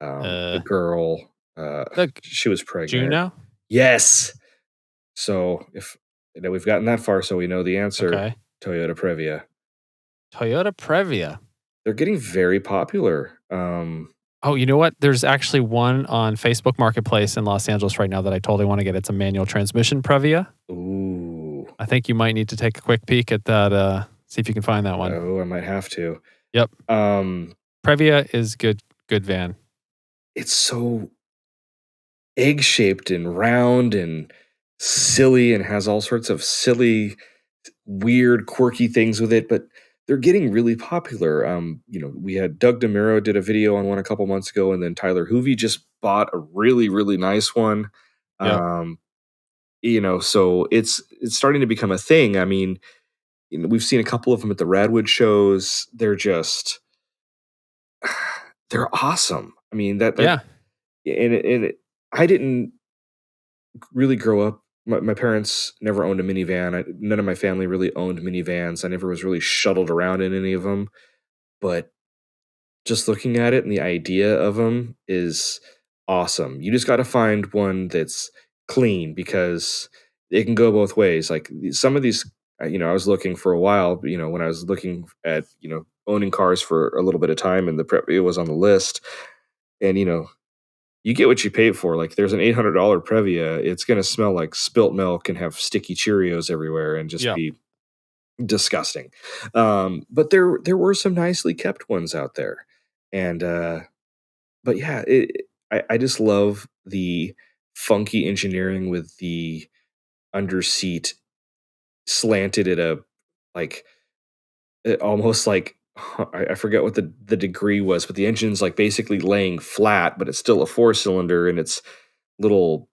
the girl? She was pregnant. Juno? Yes. So if we've gotten that far, so we know the answer. Okay. Toyota Previa. Toyota Previa. They're getting very popular. Oh, you know what? There's actually one on Facebook Marketplace in Los Angeles right now that I totally want to get. It's a manual transmission Previa. Ooh. I think you might need to take a quick peek at that. See if you can find that one. Oh, I might have to. Yep. Previa is good van. It's so egg-shaped and round and silly and has all sorts of silly, weird, quirky things with it, but they're getting really popular. We had Doug DeMuro did a video on one a couple months ago, and then Tyler Hoovey just bought a really, really nice one. Yep. So it's starting to become a thing. I mean, we've seen a couple of them at the Radwood shows. They're awesome. I mean, yeah. And I didn't really grow up. My parents never owned a minivan. None of my family really owned minivans. I never was really shuttled around in any of them. But just looking at it and the idea of them is awesome. You just got to find one that's clean, because it can go both ways. Like some of these, I was looking for a while, when I was looking at, owning cars for a little bit of time, and the Previa was on the list. And, you get what you pay for. Like there's an $800 Previa. It's going to smell like spilt milk and have sticky Cheerios everywhere and just be disgusting. But there were some nicely kept ones out there. And, but yeah, I just love the funky engineering with the underseat slanted at a like almost like I forget what the degree was, but the engine's like basically laying flat, but it's still a 4-cylinder, and it's little,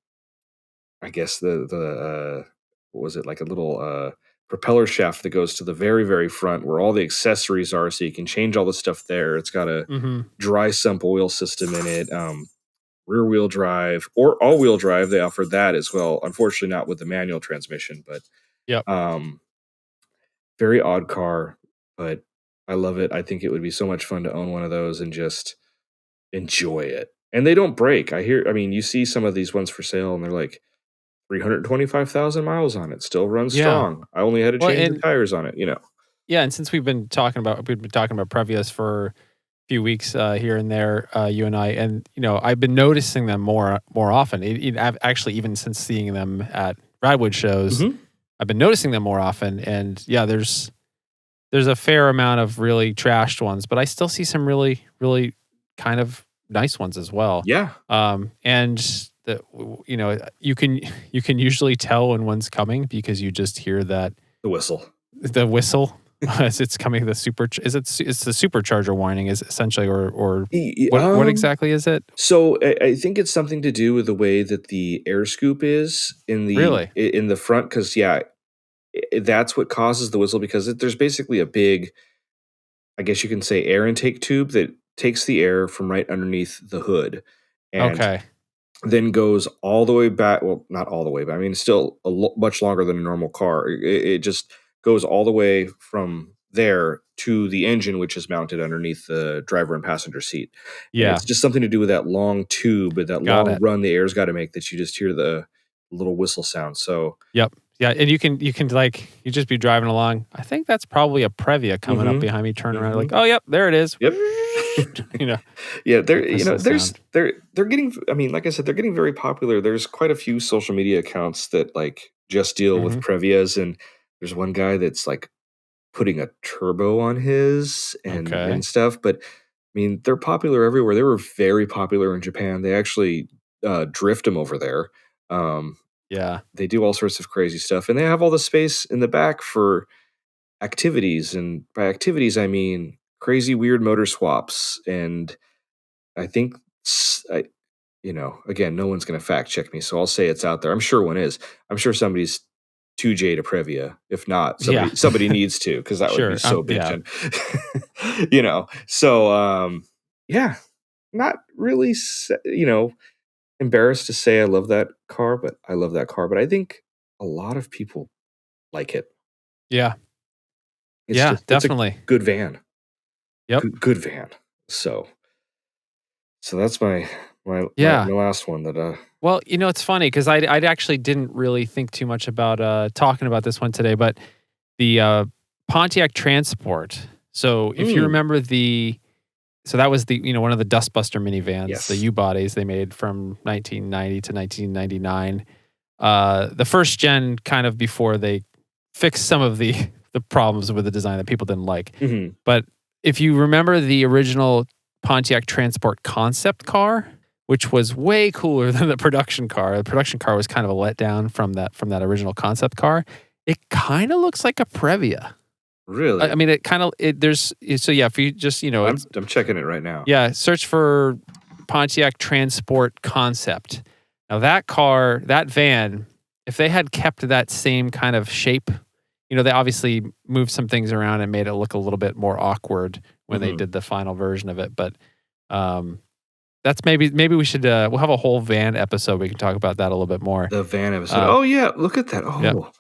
I guess what was it, like a little propeller shaft that goes to the very, very front where all the accessories are, so you can change all the stuff there. It's got a dry sump oil system in it, rear wheel drive or all wheel drive. They offered that as well. Unfortunately, not with the manual transmission, but very odd car, but I love it. I think it would be so much fun to own one of those and just enjoy it. And they don't break. I mean, you see some of these ones for sale and they're like 325,000 miles on it. Still runs strong. I only had to change the tires on it, Yeah, and since we've been talking about Previas for a few weeks here and there, you and I, and I've been noticing them more often. Actually, even since seeing them at Radwood shows, I've been noticing them more often. And yeah, there's a fair amount of really trashed ones, but I still see some really, really kind of nice ones as well. Yeah. And you can usually tell when one's coming because you just hear that the whistle as it's coming. It's the supercharger whining is essentially, or what exactly is it? So I think it's something to do with the way that the air scoop is in the front, because that's what causes the whistle, because there's basically a big, I guess you can say, air intake tube that takes the air from right underneath the hood and then goes all the way back. Well, not all the way, but I mean, it's still much longer than a normal car. It just goes all the way from there to the engine, which is mounted underneath the driver and passenger seat. Yeah. And it's just something to do with that long tube, that long run the air's got to make, that you just hear the little whistle sound. So, yep. Yeah, and you can you just be driving along. I think that's probably a Previa coming up behind me, turn around like, oh yep, there it is. Yep. Yeah, they're getting, I mean, like I said, they're getting very popular. There's quite a few social media accounts that like just deal with Previas, and there's one guy that's like putting a turbo on his and stuff. But I mean, they're popular everywhere. They were very popular in Japan. They actually drift them over there. Yeah. They do all sorts of crazy stuff, and they have all the space in the back for activities. And by activities, I mean crazy, weird motor swaps. And I think, again, no one's going to fact check me, so I'll say it's out there. I'm sure one is. I'm sure somebody's 2J to Previa. If not, somebody needs to, because that would be so big. So, not really, embarrassed to say I love that car, but I love that car. But I think a lot of people like it. Yeah. Definitely. It's a good van. Yep. Good van. So that's my last one that Well, it's funny because I actually didn't really think too much about talking about this one today, but the Pontiac Transport. So if you remember so that was the one of the Dustbuster minivans, the U-bodies they made from 1990 to 1999. The first gen, kind of before they fixed some of the problems with the design that people didn't like. But if you remember the original Pontiac Transport concept car, which was way cooler than the production car. The production car was kind of a letdown from that original concept car. It kind of looks like a Previa. Really? I mean, if you just, I'm checking it right now. Yeah, search for Pontiac Transport concept. Now that van, if they had kept that same kind of shape, they obviously moved some things around and made it look a little bit more awkward when they did the final version of it. But that's maybe we should, we'll have a whole van episode. We can talk about that a little bit more. The van episode. Oh yeah, look at that. Oh,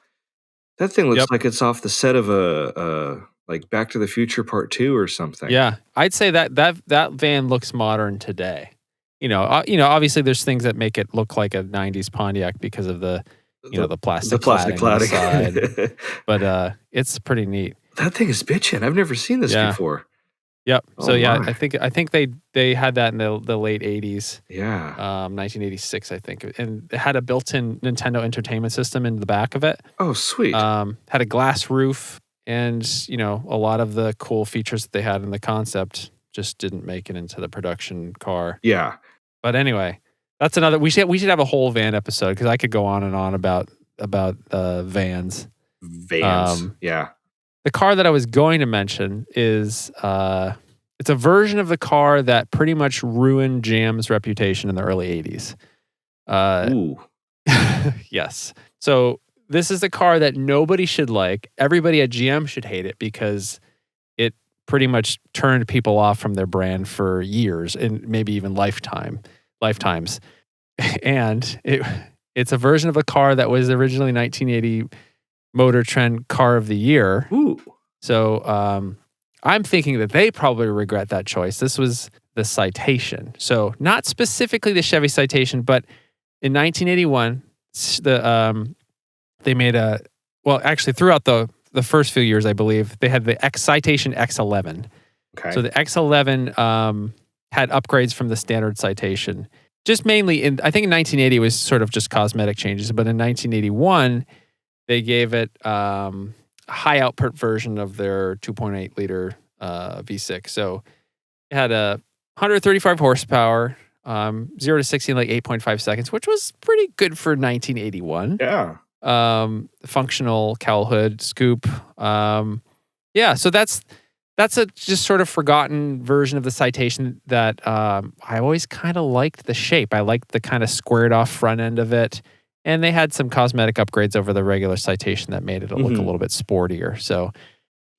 that thing looks like it's off the set of a like Back to the Future Part 2 or something. Yeah, I'd say that van looks modern today. Obviously there's things that make it look like a 90s Pontiac because of the plastic cladding side. But it's pretty neat. That thing is bitchin'. I've never seen this before. Yep. So I think they had that in the late 80s. Yeah. 1986, I think. And it had a built-in Nintendo Entertainment System in the back of it. Oh, sweet. Had a glass roof, and a lot of the cool features that they had in the concept just didn't make it into the production car. Yeah. But anyway, that's another. We should have a whole van episode, because I could go on and on about vans. Vans. Yeah. The car that I was going to mention is it's a version of the car that pretty much ruined GM's reputation in the early 80s. Ooh. Yes. So this is a car that nobody should like. Everybody at GM should hate it because it pretty much turned people off from their brand for years and maybe even lifetimes. And it's a version of a car that was originally 1980 Motor Trend Car of the Year. Ooh. So I'm thinking that they probably regret that choice. This was the Citation. So not specifically the Chevy Citation, but in 1981, they made actually throughout the first few years, I believe, they had the Citation X-11. Okay. So the X-11 had upgrades from the standard Citation. Just mainly, I think in 1980 it was sort of just cosmetic changes, but in 1981, they gave it a high output version of their 2.8 liter V6. So it had a 135 horsepower, 0 to 60 in like 8.5 seconds, which was pretty good for 1981. Yeah. Functional cowl hood, scoop. Yeah, so that's a just sort of forgotten version of the Citation that I always kind of liked the shape. I liked the kind of squared off front end of it. And they had some cosmetic upgrades over the regular Citation that made it look a little bit sportier. So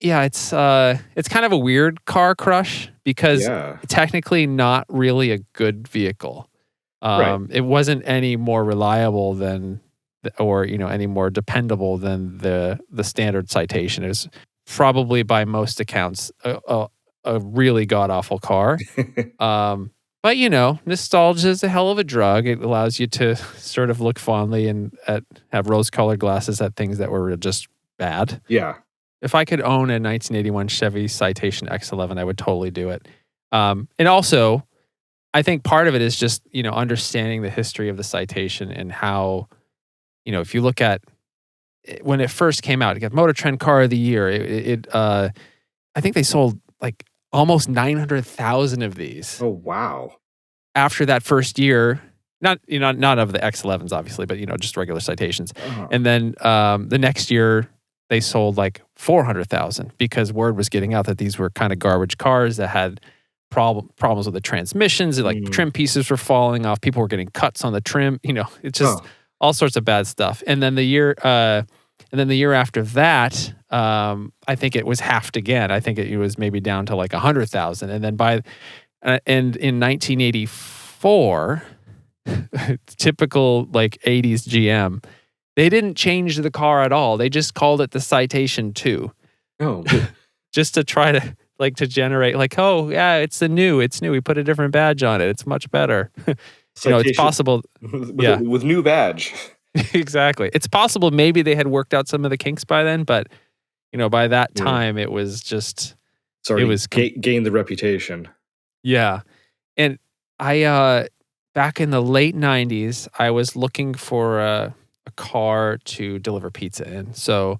yeah, it's kind of a weird car crush because technically not really a good vehicle. Right. It wasn't any more reliable than, or any more dependable than the standard Citation. It was probably by most accounts a really god awful car. But nostalgia is a hell of a drug. It allows you to sort of look fondly and have rose-colored glasses at things that were just bad. Yeah. If I could own a 1981 Chevy Citation X-11, I would totally do it. And also, I think part of it is just understanding the history of the Citation and how, if you look at when it first came out, it got Motor Trend Car of the Year. I think they sold like almost 900,000 of these. Oh, wow. After that first year, not of the X-11s, obviously, but, just regular Citations. Uh-huh. And then the next year, they sold like 400,000 because word was getting out that these were kind of garbage cars that had problems with the transmissions. Like trim pieces were falling off. People were getting cuts on the trim. It's just all sorts of bad stuff. And then the year after that, I think it was halved again. I think it was maybe down to like 100,000. And then and in 1984, typical like 80s GM, they didn't change the car at all. They just called it the Citation 2. Oh, just to try to to generate oh yeah, it's new. We put a different badge on it. It's much better. It's possible. With new badge. Exactly. It's possible maybe they had worked out some of the kinks by then, but by that time it was just gained the reputation. Yeah. And I back in the late 90s, I was looking for a car to deliver pizza in. So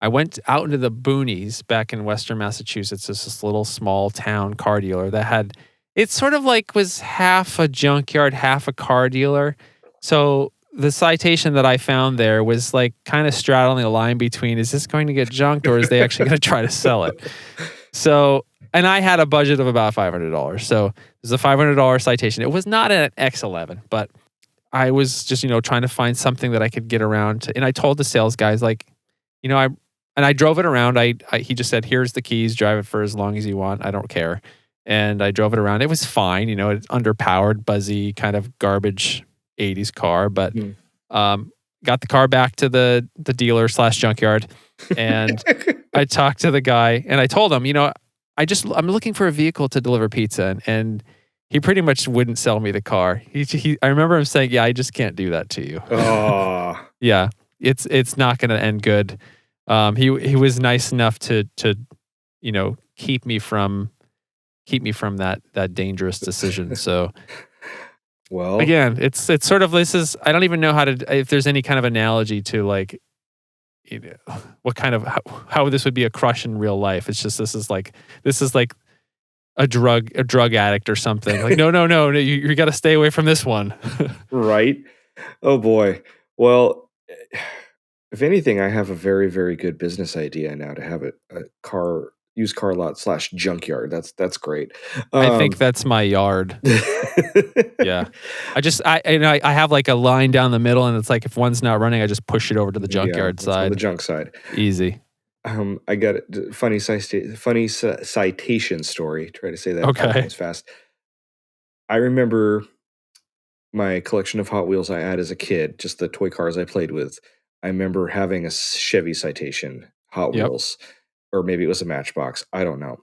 I went out into the boonies back in Western Massachusetts. It's this little small town car dealer that had, it sort of was half a junkyard, half a car dealer. So the Citation that I found there was kind of straddling the line between, is this going to get junked or is they actually going to try to sell it? So, and I had a budget of about $500. So it was a $500 Citation. It was not an X-11, but I was just, trying to find something that I could get around to. And I told the sales guys, I drove it around. He just said, here's the keys, drive it for as long as you want. I don't care. And I drove it around. It was fine. It's underpowered, buzzy, kind of garbage 80s car. But got the car back to the dealer / junkyard. And I talked to the guy and I told him, I'm looking for a vehicle to deliver pizza. And he pretty much wouldn't sell me the car. I remember him saying, yeah, I just can't do that to you. Oh. Yeah, it's not going to end good. He was nice enough to keep me from that dangerous decision. So, well, again, it's sort of I don't even know if there's any kind of analogy to what kind of how this would be a crush in real life. It's just this is like a drug addict or something. No, you got to stay away from this one. Right. Oh boy. Well, If anything, I have a very, very good business idea now to have a used car lot / junkyard. That's great. I think that's my yard. Yeah. I have like a line down the middle, and it's like if one's not running, I just push it over to the junkyard side. On the junk side. Easy. I got a funny citation story. Try to say that 5 times fast. I remember my collection of Hot Wheels I had as a kid, just the toy cars I played with. I remember having a Chevy Citation Hot Wheels, or maybe it was a Matchbox. I don't know.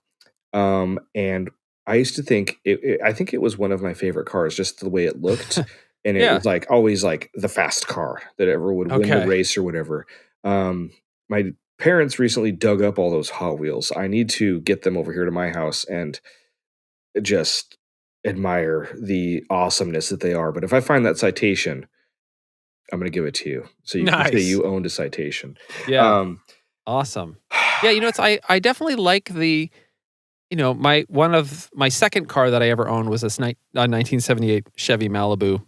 And I used to think I think it was one of my favorite cars, just the way it looked. And it was like always like the fast car that ever would win the race or whatever. My parents recently dug up all those Hot Wheels. I need to get them over here to my house and just admire the awesomeness that they are. But if I find that Citation, I'm going to give it to you. So you can say you owned a Citation. Yeah. Awesome. Yeah. I definitely like the, my second car that I ever owned was a 1978 Chevy Malibu.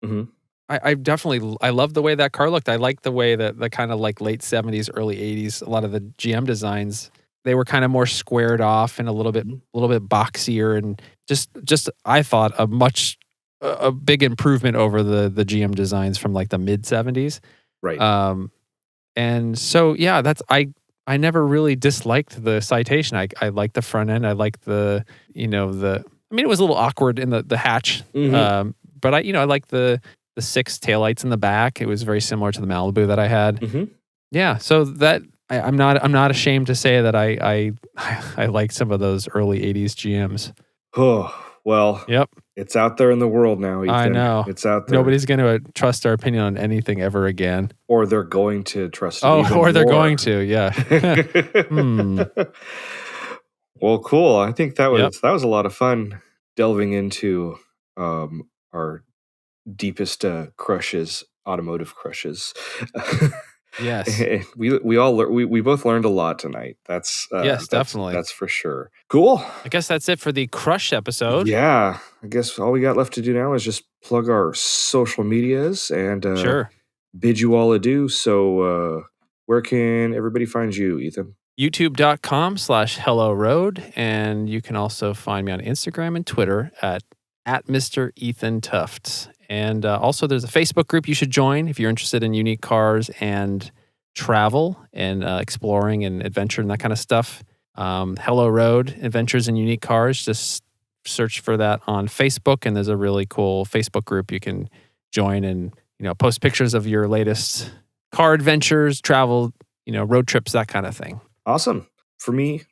Mm-hmm. I love the way that car looked. I like the way that the kind of like late 70s, early 80s, a lot of the GM designs, they were kind of more squared off and a little bit boxier, and just I thought a big improvement over the GM designs from like the mid 70s. Right. And so yeah, I never really disliked the Citation. I liked the front end. I liked it was a little awkward in the hatch. Mm-hmm. But I like the 6 taillights in the back. It was very similar to the Malibu that I had. Mm-hmm. Yeah, so that I'm not ashamed to say that I like some of those early 80s GMs. Oh, well. Yep. It's out there in the world now, Ethan. I know. It's out there. Nobody's going to trust our opinion on anything ever again. Or they're going to trust it even more. They're going to, yeah. Well, cool. I think that was a lot of fun delving into our deepest crushes, automotive crushes. Yes. we both learned a lot tonight. Definitely. That's for sure. Cool. I guess that's it for the Crush episode. Yeah. I guess all we got left to do now is just plug our social medias and bid you all adieu. So where can everybody find you, Ethan? YouTube.com/HelloRoad. And you can also find me on Instagram and Twitter at Mr. Ethan Tufts. And also there's a Facebook group you should join if you're interested in unique cars and travel and exploring and adventure and that kind of stuff. Hello Road, Adventures in Unique Cars. Just search for that on Facebook, and there's a really cool Facebook group you can join and post pictures of your latest car adventures, travel, road trips, that kind of thing. Awesome. For me,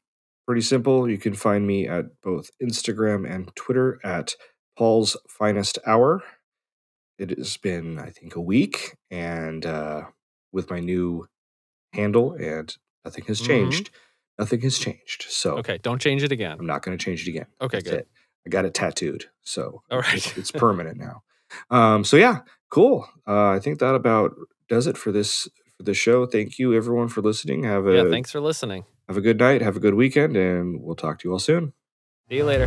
pretty simple. You can find me at both Instagram and Twitter at Paul's Finest Hour. It has been, I think, a week, and with my new handle, and nothing has changed. Mm-hmm. Nothing has changed. So okay, don't change it again. I'm not going to change it again. Okay, that's good. It. I got it tattooed, so all right, it's permanent now. So yeah, cool. I think that about does it for this show. Thank you, everyone, for listening. Thanks for listening. Have a good night. Have a good weekend, and we'll talk to you all soon. See you later.